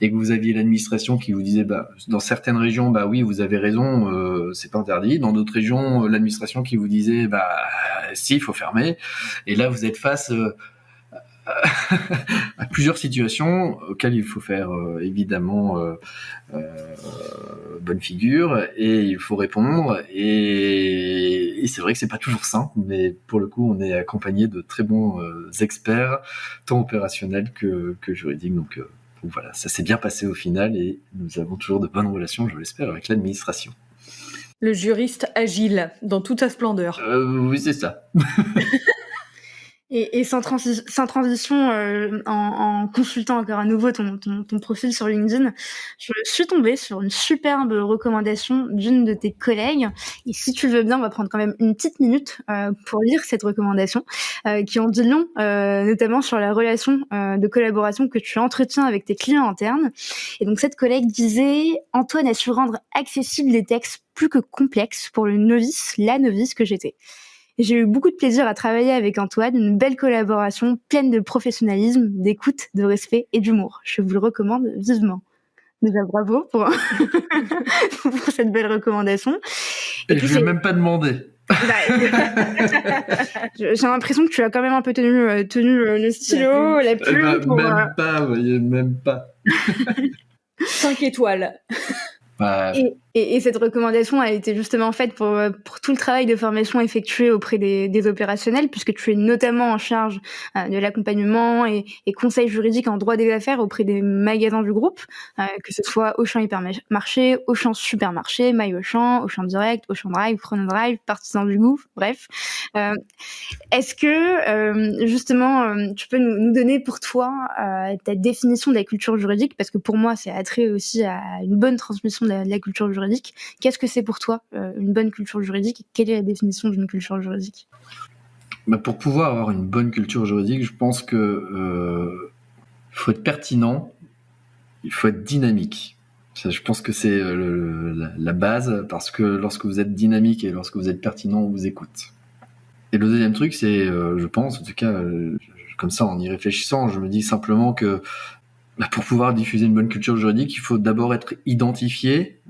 et que vous aviez l'administration qui vous disait dans certaines régions oui, vous avez raison, c'est pas interdit. Dans d'autres régions, l'administration qui vous disait si, il faut fermer. Et là vous êtes face à plusieurs situations auxquelles il faut faire évidemment bonne figure, et il faut répondre, et c'est vrai que c'est pas toujours simple, mais pour le coup on est accompagné de très bons experts, tant opérationnels que juridiques, donc voilà, ça s'est bien passé au final, et nous avons toujours de bonnes relations, je l'espère, avec l'administration. Le juriste agile dans toute sa splendeur. Oui, c'est ça. Et sans transition, en consultant encore à nouveau ton profil sur LinkedIn, je suis tombée sur une superbe recommandation d'une de tes collègues. Et si tu veux bien, on va prendre quand même une petite minute pour lire cette recommandation, qui en dit long, notamment sur la relation de collaboration que tu entretiens avec tes clients internes. Et donc cette collègue disait: Antoine a su rendre accessibles des textes plus que complexes pour la novice que j'étais. J'ai eu beaucoup de plaisir à travailler avec Antoine, une belle collaboration pleine de professionnalisme, d'écoute, de respect et d'humour. Je vous le recommande vivement. Déjà, bravo pour, pour cette belle recommandation. Et je ne lui ai même pas demandé. J'ai l'impression que tu as quand même un peu tenu le stylo, la plume. Même pas, vous voyez, même pas. 5 étoiles. Ouais. Et cette recommandation a été justement faite pour tout le travail de formation effectué auprès des opérationnels, puisque tu es notamment en charge de l'accompagnement et conseil juridique en droit des affaires auprès des magasins du groupe, que ce soit Auchan Hypermarché, Auchan Supermarché, My Auchan, Auchan Direct, Auchan Drive, Chronodrive, Partisans du Goût, bref. Est-ce que justement tu peux nous donner pour toi ta définition de la culture juridique, parce que pour moi c'est attrait aussi à une bonne transmission de la culture juridique. Qu'est-ce que c'est pour toi une bonne culture juridique et quelle est la définition d'une culture juridique? Pour pouvoir avoir une bonne culture juridique, je pense que faut être pertinent, il faut être dynamique. Je pense que c'est la base, parce que lorsque vous êtes dynamique et lorsque vous êtes pertinent, on vous écoute. Et le deuxième truc, c'est, je pense, en tout cas, comme ça, en y réfléchissant, je me dis simplement que pour pouvoir diffuser une bonne culture juridique, il faut d'abord être identifié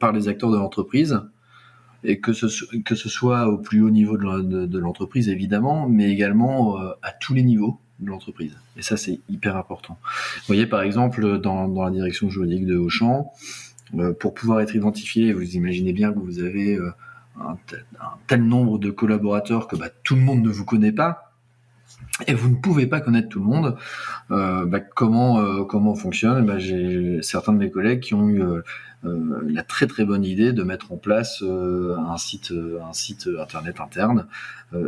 par les acteurs de l'entreprise, et que ce soit au plus haut niveau de l'entreprise, évidemment, mais également à tous les niveaux de l'entreprise. Et ça, c'est hyper important. Vous voyez, par exemple, dans la direction juridique de Auchan, pour pouvoir être identifié, vous imaginez bien que vous avez un tel nombre de collaborateurs que tout le monde ne vous connaît pas, et vous ne pouvez pas connaître tout le monde. Comment on fonctionne? J'ai certains de mes collègues qui ont eu la très très bonne idée de mettre en place un site internet interne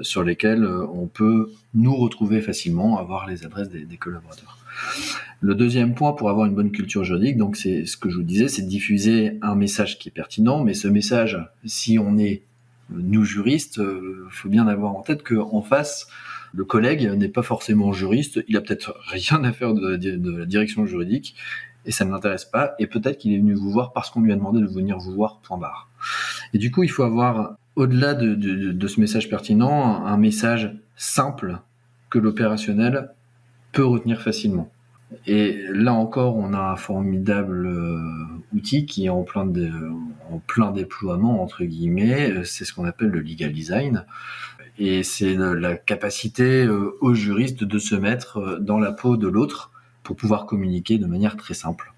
sur lesquels on peut nous retrouver facilement, avoir les adresses des collaborateurs. Le deuxième point pour avoir une bonne culture juridique, donc c'est ce que je vous disais, c'est de diffuser un message qui est pertinent, mais ce message, si on est nous juristes, faut bien avoir en tête qu'en face, le collègue n'est pas forcément juriste, il a peut-être rien à faire de la direction juridique, et ça ne l'intéresse pas, et peut-être qu'il est venu vous voir parce qu'on lui a demandé de venir vous voir, point barre. Et du coup, il faut avoir, au-delà de ce message pertinent, un message simple que l'opérationnel peut retenir facilement. Et là encore, on a un formidable outil qui est en plein déploiement, entre guillemets, c'est ce qu'on appelle le legal design. Et c'est la capacité aux juristes de se mettre dans la peau de l'autre pour pouvoir communiquer de manière très simple.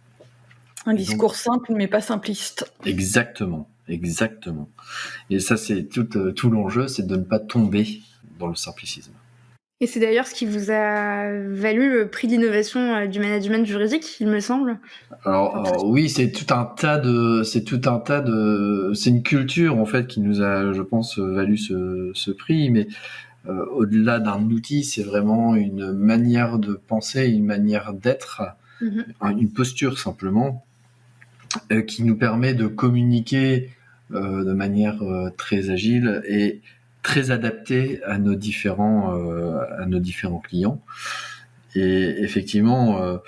Un discours simple, mais pas simpliste. Exactement. Et ça, c'est tout l'enjeu, c'est de ne pas tomber dans le simplicisme. Et c'est d'ailleurs ce qui vous a valu le prix d'innovation du management juridique, il me semble. Alors oui, c'est une culture en fait qui nous a, je pense, valu ce prix, mais au-delà d'un outil, c'est vraiment une manière de penser, une manière d'être, une posture simplement, qui nous permet de communiquer de manière très agile et très adapté à nos différents clients. Et effectivement,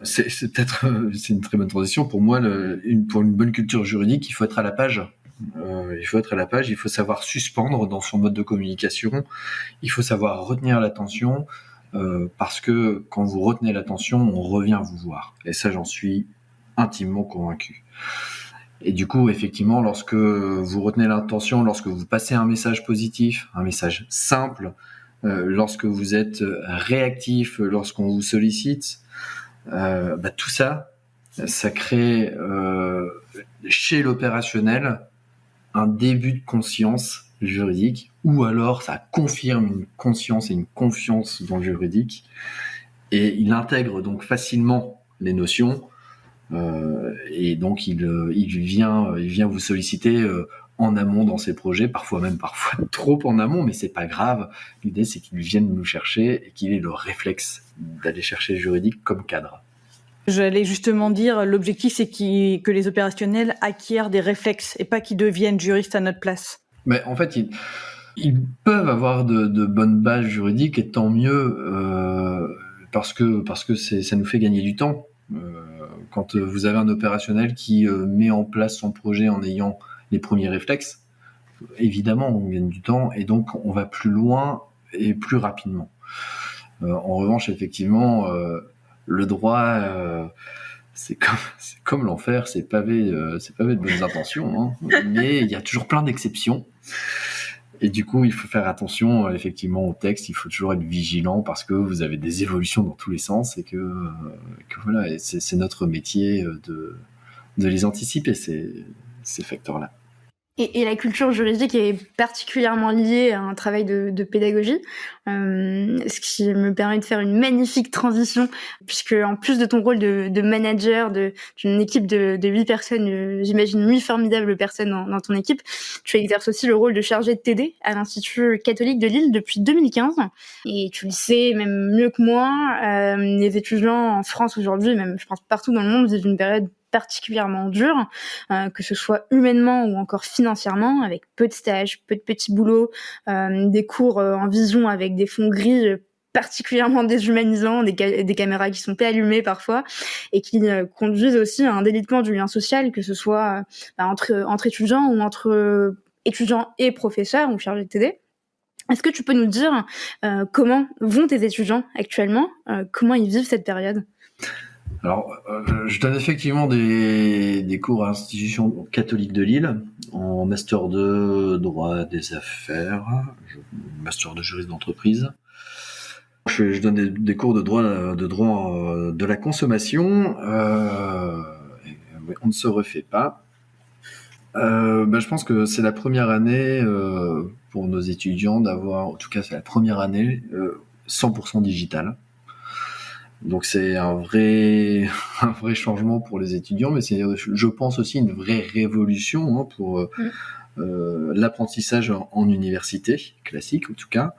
c'est une très bonne transition pour moi. Pour une bonne culture juridique, il faut être à la page. Il faut savoir suspendre dans son mode de communication. Il faut savoir retenir l'attention, parce que quand vous retenez l'attention, on revient vous voir. Et ça, j'en suis intimement convaincu. Et du coup, effectivement, lorsque vous retenez l'attention, lorsque vous passez un message positif, un message simple, lorsque vous êtes réactif, lorsqu'on vous sollicite, tout ça crée chez l'opérationnel un début de conscience juridique, ou alors ça confirme une conscience et une confiance dans le juridique, et il intègre donc facilement les notions. Et donc il vient vous solliciter en amont dans ces projets, parfois trop en amont, mais c'est pas grave. L'idée, c'est qu'ils viennent nous chercher et qu'il ait le réflexe d'aller chercher le juridique comme cadre. J'allais justement dire, l'objectif, c'est que les opérationnels acquièrent des réflexes et pas qu'ils deviennent juristes à notre place. Mais en fait, ils peuvent avoir de bonnes bases juridiques, et tant mieux, parce que ça nous fait gagner du temps. Quand vous avez un opérationnel qui met en place son projet en ayant les premiers réflexes, évidemment, on gagne du temps et donc on va plus loin et plus rapidement. En revanche, effectivement, le droit, c'est comme l'enfer, c'est pavé de bonnes intentions, hein, mais il y a toujours plein d'exceptions. Et du coup, il faut faire attention effectivement au texte, il faut toujours être vigilant parce que vous avez des évolutions dans tous les sens et que voilà, et c'est notre métier de les anticiper, ces facteurs-là. Et la culture juridique est particulière liée à un travail de pédagogie, ce qui me permet de faire une magnifique transition, puisque en plus de ton rôle de manager d'une équipe de 8 personnes, j'imagine 8 formidables personnes dans ton équipe, tu exerces aussi le rôle de chargé de TD à l'Institut catholique de Lille depuis 2015. Et tu le sais même mieux que moi, les étudiants en France aujourd'hui, même je pense partout dans le monde, vivent une période particulièrement dure, que ce soit humainement ou encore financièrement, avec peu de stages, peu de petits boulots, des cours en vision avec des fonds gris particulièrement déshumanisants, des caméras qui sont pas allumées parfois, et qui conduisent aussi à un délitement du lien social, que ce soit entre étudiants ou entre étudiants et professeurs ou chargés de TD. Est-ce que tu peux nous dire comment vont tes étudiants actuellement, comment ils vivent cette période ? Alors, je donne effectivement des cours à l'Institution catholique de Lille, en master 2 droit des affaires, master de juriste d'entreprise. Je donne des cours de droit de la consommation. On ne se refait pas. Je pense que c'est la première année pour nos étudiants d'avoir, en tout cas c'est la première année 100% digitale. Donc c'est un vrai changement pour les étudiants, mais c'est, je pense aussi, une vraie révolution pour l'apprentissage en université classique, en tout cas.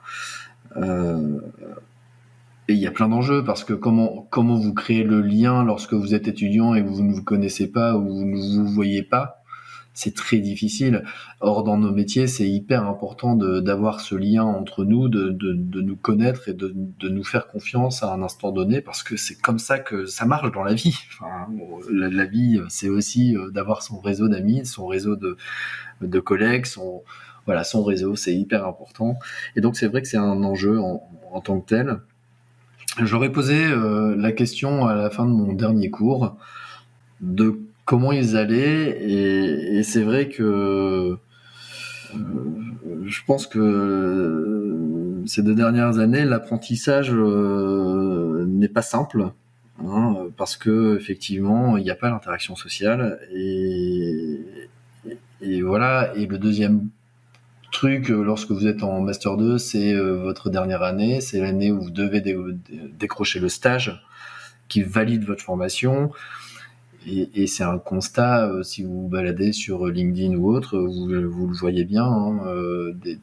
Et il y a plein d'enjeux, parce que comment vous créez le lien lorsque vous êtes étudiant et que vous ne vous connaissez pas ou vous ne vous voyez pas, c'est très difficile. Or, dans nos métiers, c'est hyper important d'avoir ce lien entre nous, de nous connaître et de nous faire confiance à un instant donné, parce que c'est comme ça que ça marche dans la vie. Enfin, la vie, c'est aussi d'avoir son réseau d'amis, son réseau de collègues, son réseau, c'est hyper important. Et donc, c'est vrai que c'est un enjeu en tant que tel. J'aurais posé la question à la fin de mon dernier cours de comment ils allaient, et c'est vrai que je pense que ces 2 dernières années, l'apprentissage n'est pas simple, parce que effectivement, il n'y a pas l'interaction sociale, et voilà. Et le deuxième truc, lorsque vous êtes en Master 2, c'est votre dernière année, c'est l'année où vous devez décrocher le stage qui valide votre formation. Et c'est un constat, si vous vous baladez sur LinkedIn ou autre, vous le voyez bien, des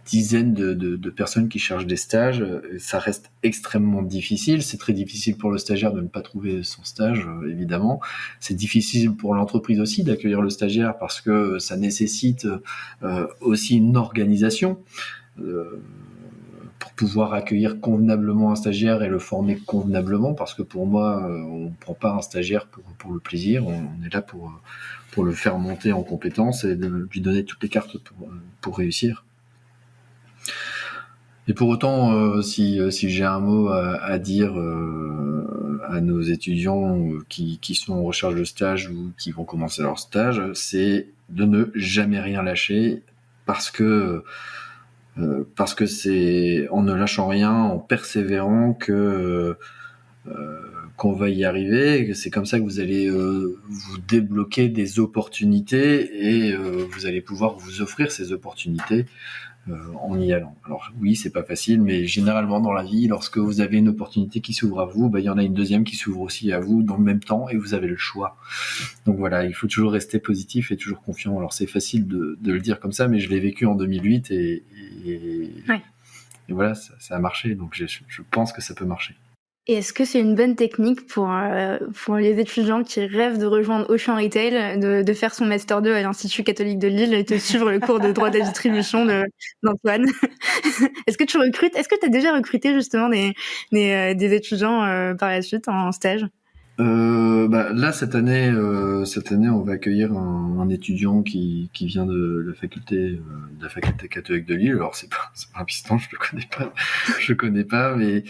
dizaines de personnes qui cherchent des stages. Ça reste extrêmement difficile. C'est très difficile pour le stagiaire de ne pas trouver son stage, évidemment. C'est difficile pour l'entreprise aussi d'accueillir le stagiaire, parce que ça nécessite aussi une organisation pour pouvoir accueillir convenablement un stagiaire et le former convenablement, parce que pour moi, on ne prend pas un stagiaire pour le plaisir, on est là pour le faire monter en compétences et de lui donner toutes les cartes pour réussir. Et pour autant, si j'ai un mot à dire à nos étudiants qui sont en recherche de stage ou qui vont commencer leur stage, c'est de ne jamais rien lâcher, parce que c'est en ne lâchant rien, en persévérant, que qu'on va y arriver, et que c'est comme ça que vous allez vous débloquer des opportunités et vous allez pouvoir vous offrir ces opportunités en y allant. Alors oui, c'est pas facile, mais généralement dans la vie, lorsque vous avez une opportunité qui s'ouvre à vous, il y en a une deuxième qui s'ouvre aussi à vous dans le même temps et vous avez le choix. Donc voilà, il faut toujours rester positif et toujours confiant. Alors c'est facile de le dire comme ça, mais je l'ai vécu en 2008 et voilà, ça a marché. Donc je pense que ça peut marcher. Et est-ce que c'est une bonne technique pour les étudiants qui rêvent de rejoindre Auchan Retail, de faire son Master 2 à l'Institut catholique de Lille et de suivre le cours de droit de la distribution d'Antoine? Est-ce que tu recrutes? Est-ce que tu as déjà recruté justement des étudiants par la suite en stage? Là cette année on va accueillir un étudiant qui vient de la faculté catholique de Lille. Alors c'est pas un piston, je le connais pas, mais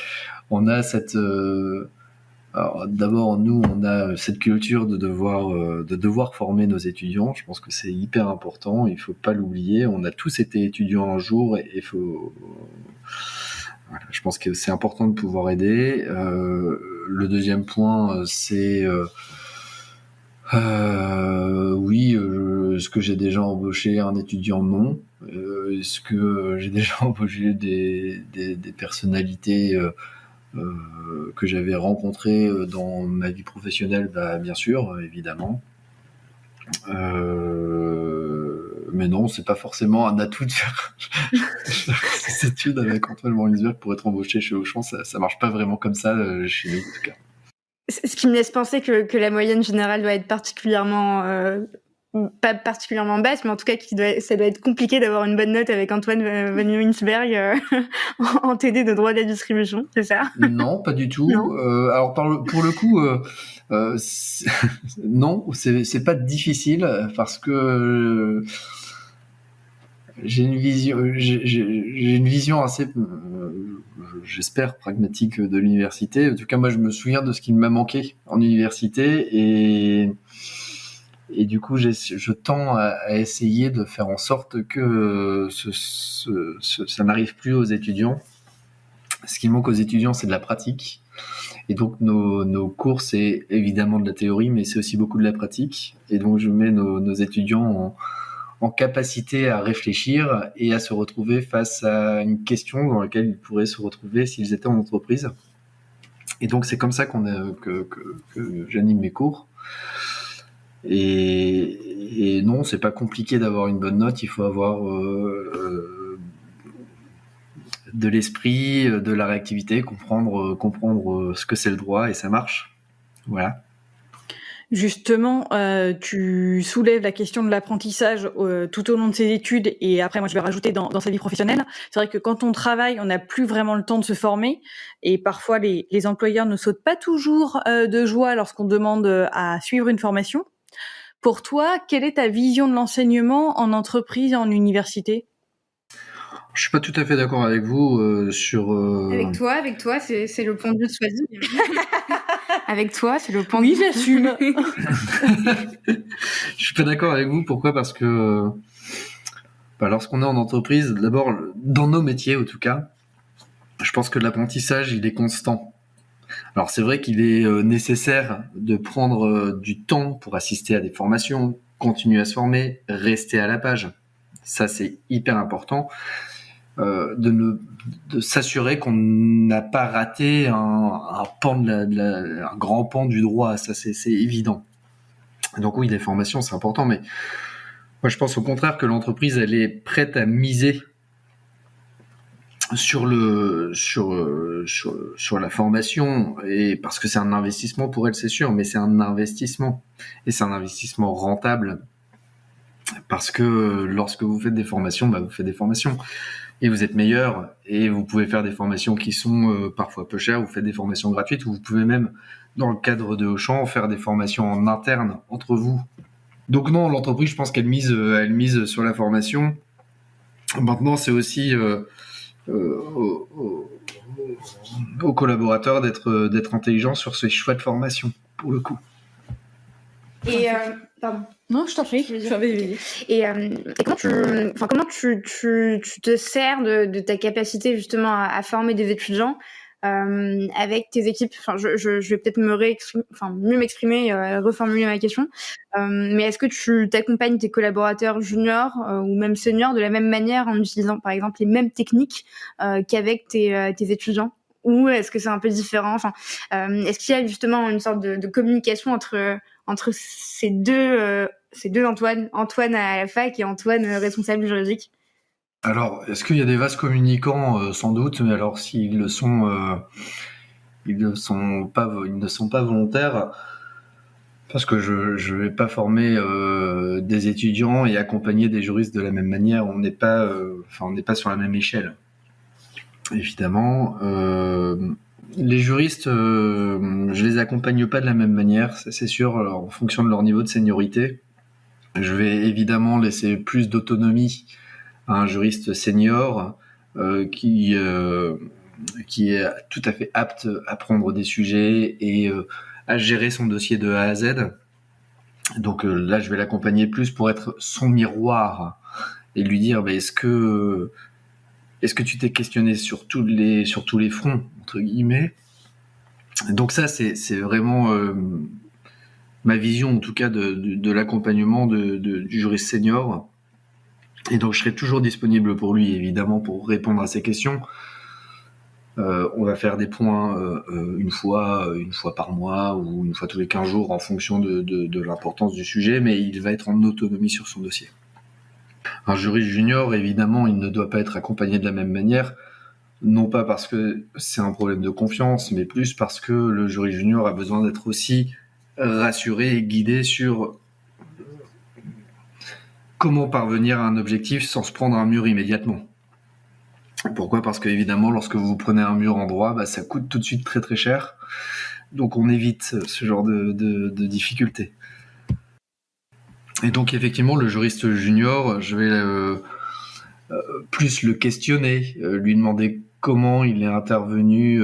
on a cette alors d'abord nous on a cette culture de devoir former nos étudiants. Je pense que c'est hyper important, il faut pas l'oublier. On a tous été étudiants un jour et il faut voilà, je pense que c'est important de pouvoir aider. Le deuxième point, c'est est-ce que j'ai déjà embauché un étudiant? Non. Est-ce que j'ai déjà embauché des personnalités que j'avais rencontrées dans ma vie professionnelle? Bien sûr, évidemment. Mais non, c'est pas forcément un atout de faire ces études avec Antoine Morningsberg pour être embauché chez Auchan. Ça marche pas vraiment comme ça chez nous, en tout cas. Ce qui me laisse penser que la moyenne générale doit être particulièrement pas particulièrement basse, mais en tout cas ça doit être compliqué d'avoir une bonne note avec Antoine Morningsberg en TD de droit de la distribution, c'est ça? Non, pas du tout. Alors pour le coup, non, c'est pas difficile parce que j'ai une vision assez, j'espère, pragmatique de l'université. En tout cas, moi, je me souviens de ce qui m'a manqué en université et du coup, je tends à essayer de faire en sorte que ça n'arrive plus aux étudiants. Ce qui manque aux étudiants, c'est de la pratique. Et donc, nos cours, c'est évidemment de la théorie, mais c'est aussi beaucoup de la pratique. Et donc, je mets nos étudiants en capacité à réfléchir et à se retrouver face à une question dans laquelle ils pourraient se retrouver s'ils étaient en entreprise. Et donc, c'est comme ça que j'anime mes cours. Et non, c'est pas compliqué d'avoir une bonne note. Il faut avoir de l'esprit, de la réactivité, comprendre ce que c'est le droit, et ça marche. Voilà. Justement, tu soulèves la question de l'apprentissage tout au long de ses études, et après moi je vais rajouter dans sa vie professionnelle. C'est vrai que quand on travaille, on n'a plus vraiment le temps de se former, et parfois les employeurs ne sautent pas toujours de joie lorsqu'on demande à suivre une formation. Pour toi, quelle est ta vision de l'enseignement en entreprise et en université? Je suis pas tout à fait d'accord avec vous sur. Avec toi, c'est le point de vue de Swazik. Avec toi, c'est le point Oui, de vue. j'assume. Je suis pas d'accord avec vous. Pourquoi? Parce que lorsqu'on est en entreprise, d'abord, dans nos métiers, en tout cas, je pense que l'apprentissage, il est constant. Alors, c'est vrai qu'il est nécessaire de prendre du temps pour assister à des formations, continuer à se former, rester à la page. Ça, c'est hyper important. De s'assurer qu'on n'a pas raté un pan un grand pan du droit. Ça, c'est évident. Donc oui, les formations, c'est important, mais moi, je pense au contraire que l'entreprise, elle est prête à miser sur la formation, et parce que c'est un investissement pour elle, c'est sûr, mais c'est un investissement, et c'est un investissement rentable, parce que lorsque vous faites des formations, vous faites des formations et vous êtes meilleur, et vous pouvez faire des formations qui sont parfois peu chères. Vous faites des formations gratuites, ou vous pouvez même, dans le cadre de Auchan, faire des formations en interne entre vous. Donc non, l'entreprise, je pense qu'elle mise sur la formation. Maintenant, c'est aussi aux collaborateurs d'être intelligents sur ce choix de formation, pour le coup. Et pardon. Non, je t'en prie. Et comment tu te sers de ta capacité justement à former des étudiants avec tes équipes. Enfin, je vais peut-être mieux m'exprimer, reformuler ma question. Mais est-ce que tu t'accompagnes tes collaborateurs juniors ou même seniors de la même manière en utilisant par exemple les mêmes techniques qu'avec tes étudiants? Ou est-ce que c'est un peu différent? Enfin, est-ce qu'il y a justement une sorte de communication entre ces deux Antoine à la fac et Antoine responsable juridique? Alors, est-ce qu'il y a des vases communicants? Sans doute, mais alors s'ils le sont, ils ne sont pas volontaires, parce que je vais pas former des étudiants et accompagner des juristes de la même manière. On n'est pas sur la même échelle. Évidemment, les juristes, je les accompagne pas de la même manière, ça, c'est sûr, en fonction de leur niveau de seniorité. Je vais évidemment laisser plus d'autonomie à un juriste senior qui est tout à fait apte à prendre des sujets et à gérer son dossier de A à Z. Donc là, je vais l'accompagner plus pour être son miroir et lui dire est-ce que tu t'es questionné sur tous les fronts, entre guillemets. Donc ça, c'est vraiment ma vision, en tout cas, de l'accompagnement du juriste senior. Et donc, je serai toujours disponible pour lui, évidemment, pour répondre à ses questions. On va faire des points une fois par mois ou une fois tous les 15 jours en fonction de l'importance du sujet, mais il va être en autonomie sur son dossier. Un juriste junior, évidemment, il ne doit pas être accompagné de la même manière, non pas parce que c'est un problème de confiance, mais plus parce que le juriste junior a besoin d'être aussi rassuré et guidé sur comment parvenir à un objectif sans se prendre un mur immédiatement. Pourquoi ? Parce que évidemment, lorsque vous prenez un mur en droit, ça coûte tout de suite très très cher. Donc on évite ce genre de difficultés. Et donc effectivement, le juriste junior, je vais plus le questionner, lui demander comment il est intervenu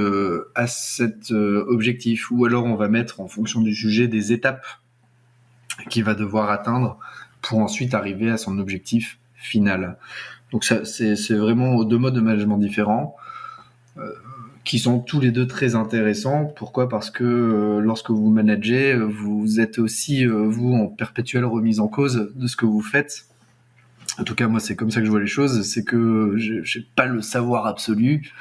à cet objectif. Ou alors on va mettre en fonction du sujet des étapes qu'il va devoir atteindre pour ensuite arriver à son objectif final. Donc ça, c'est vraiment deux modes de management différents qui sont tous les deux très intéressants. Pourquoi ? Parce que lorsque vous managez, vous êtes aussi, vous, en perpétuelle remise en cause de ce que vous faites. En tout cas, moi, c'est comme ça que je vois les choses. C'est que j'ai pas le savoir absolu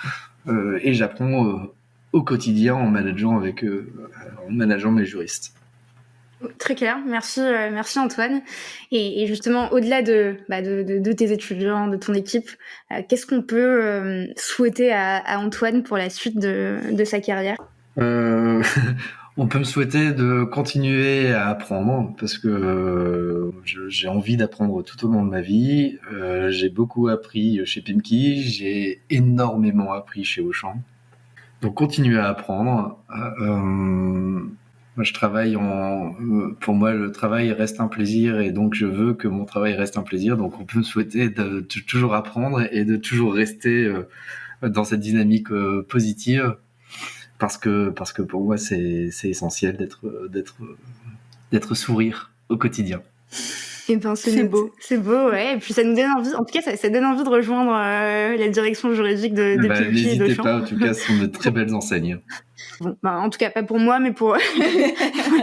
et j'apprends au quotidien en manageant mes juristes. Très clair, merci Antoine. Et justement, au-delà de tes étudiants, de ton équipe, qu'est-ce qu'on peut souhaiter à Antoine pour la suite de sa carrière ? On peut me souhaiter de continuer à apprendre parce que j'ai envie d'apprendre tout au long de ma vie. J'ai beaucoup appris chez Pimki, j'ai énormément appris chez Auchan. Donc continuer à apprendre. Moi, je travaille pour moi, le travail reste un plaisir et donc je veux que mon travail reste un plaisir. Donc, on peut me souhaiter de toujours apprendre et de toujours rester dans cette dynamique positive parce que pour moi, c'est essentiel d'être sourire au quotidien. Et ben, c'est beau, ouais. Et puis ça nous donne envie, en tout cas, ça donne envie de rejoindre la direction juridique de Pimki. N'hésitez pas, en tout cas, ce sont de très belles enseignes. Bon, en tout cas, pas pour moi, mais pour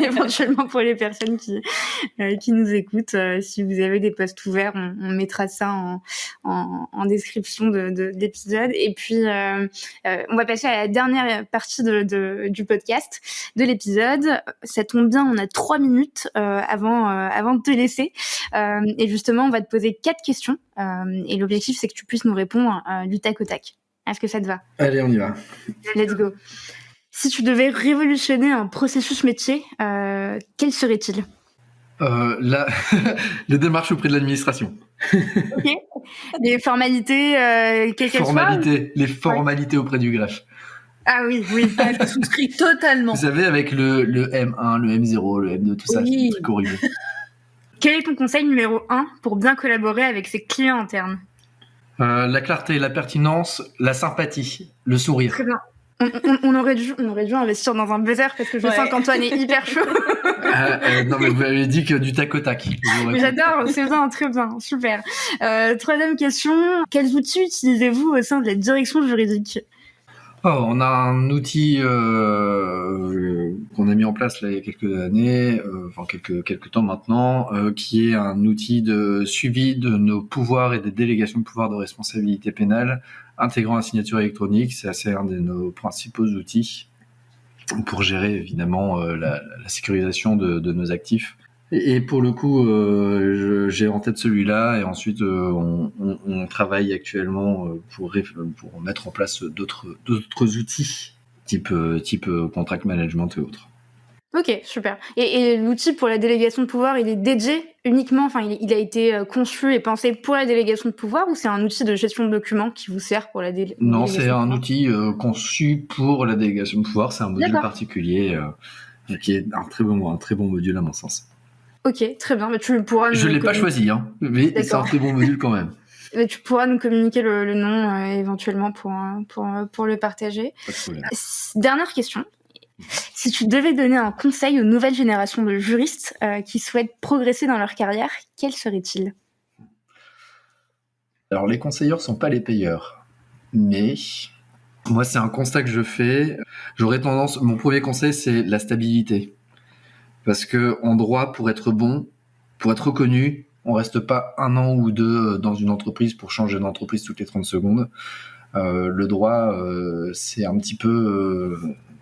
éventuellement pour les personnes qui nous écoutent. Si vous avez des postes ouverts, on mettra ça en description de l'épisode. Et puis, on va passer à la dernière partie du podcast, de l'épisode. Ça tombe bien, on a 3 minutes avant de te laisser. Et justement, on va te poser 4 questions. Et l'objectif, c'est que tu puisses nous répondre du tac au tac. Est-ce que ça te va ? Allez, on y va. Let's go. Si tu devais révolutionner un processus métier, quel serait-il ? Les démarches auprès de l'administration. Ok. Les formalités, quelles qu'elles soient ? Les formalités auprès du greffe. Ah oui, je souscris totalement. Vous savez, avec le M1, le M0, le M2, tout ça, c'est des trucs horribles. Quel est ton conseil numéro 1 pour bien collaborer avec ses clients internes ? La clarté, la pertinence, la sympathie, le sourire. Très bien. On aurait dû investir dans un buzzer parce que je sens qu'Antoine est hyper chaud. Non, mais vous m'avez dit que du tac au tac. Mais j'adore, c'est bien, très bien, super. 3e question, quels outils utilisez-vous au sein de la direction juridique ? On a un outil qu'on a mis en place là il y a quelques années, quelques temps maintenant, qui est un outil de suivi de nos pouvoirs et des délégations de pouvoirs de responsabilité pénale, intégrant la signature électronique. C'est un de nos principaux outils pour gérer évidemment la sécurisation de nos actifs. Et pour le coup, j'ai en tête celui-là, et ensuite on travaille actuellement pour mettre en place d'autres outils, type contract management et autres. Ok, super. Et l'outil pour la délégation de pouvoir, il est dédié uniquement, enfin, il a été conçu et pensé pour la délégation de pouvoir, ou c'est un outil de gestion de documents qui vous sert pour la délégation de pouvoir ? Non, c'est un outil conçu pour la délégation de pouvoir. C'est un module particulier qui est un très bon module à mon sens. Ok, très bien. Mais tu pourras. Je l'ai pas choisi, hein, mais c'est un très bon module quand même. Mais tu pourras nous communiquer le nom éventuellement pour le partager. Pas de problème. Dernière question. Si tu devais donner un conseil aux nouvelles générations de juristes qui souhaitent progresser dans leur carrière, quel serait-il ? Alors, les conseilleurs sont pas les payeurs, mais moi, c'est un constat que je fais. Mon premier conseil, c'est la stabilité. Parce que en droit, pour être bon, pour être reconnu, on reste pas 1 an ou 2 dans une entreprise pour changer d'entreprise toutes les 30 secondes. Le droit, c'est un petit peu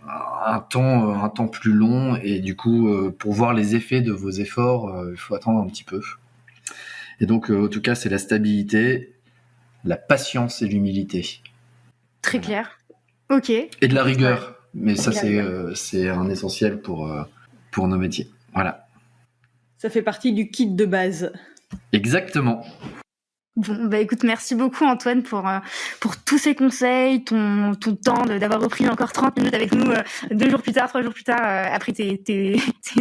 un temps plus long, et du coup, pour voir les effets de vos efforts, il faut attendre un petit peu. Et donc, en tout cas, c'est la stabilité, la patience et l'humilité. Très clair. Ok. Et de la rigueur. Mais ça, c'est un essentiel pour nos métiers. Voilà. Ça fait partie du kit de base. Exactement. Bon, écoute, merci beaucoup Antoine pour tous ces conseils, ton temps d'avoir repris encore 30 minutes avec nous 3 jours plus tard, après tes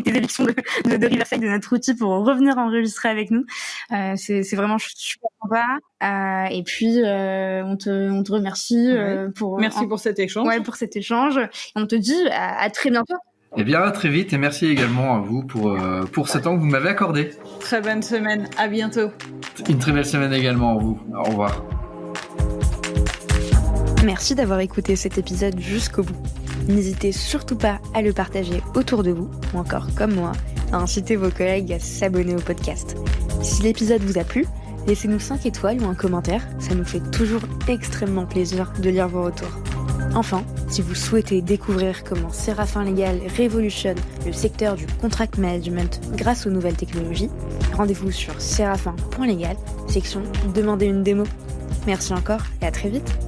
élections de Riverside, de notre outil, pour revenir enregistrer avec nous. C'est vraiment super sympa. Et puis, on te remercie Merci pour cet échange. Ouais, pour cet échange. Et on te dit à très bientôt. Eh bien, à très vite, et merci également à vous pour ce temps que vous m'avez accordé. Très bonne semaine, à bientôt. Une très belle semaine également à vous. Au revoir. Merci d'avoir écouté cet épisode jusqu'au bout. N'hésitez surtout pas à le partager autour de vous, ou encore comme moi, à inciter vos collègues à s'abonner au podcast. Si l'épisode vous a plu, laissez-nous 5 étoiles ou un commentaire, ça nous fait toujours extrêmement plaisir de lire vos retours. Enfin, si vous souhaitez découvrir comment Séraphin Légal révolutionne le secteur du contract management grâce aux nouvelles technologies, rendez-vous sur séraphin.légal, section « Demandez une démo ». Merci encore et à très vite.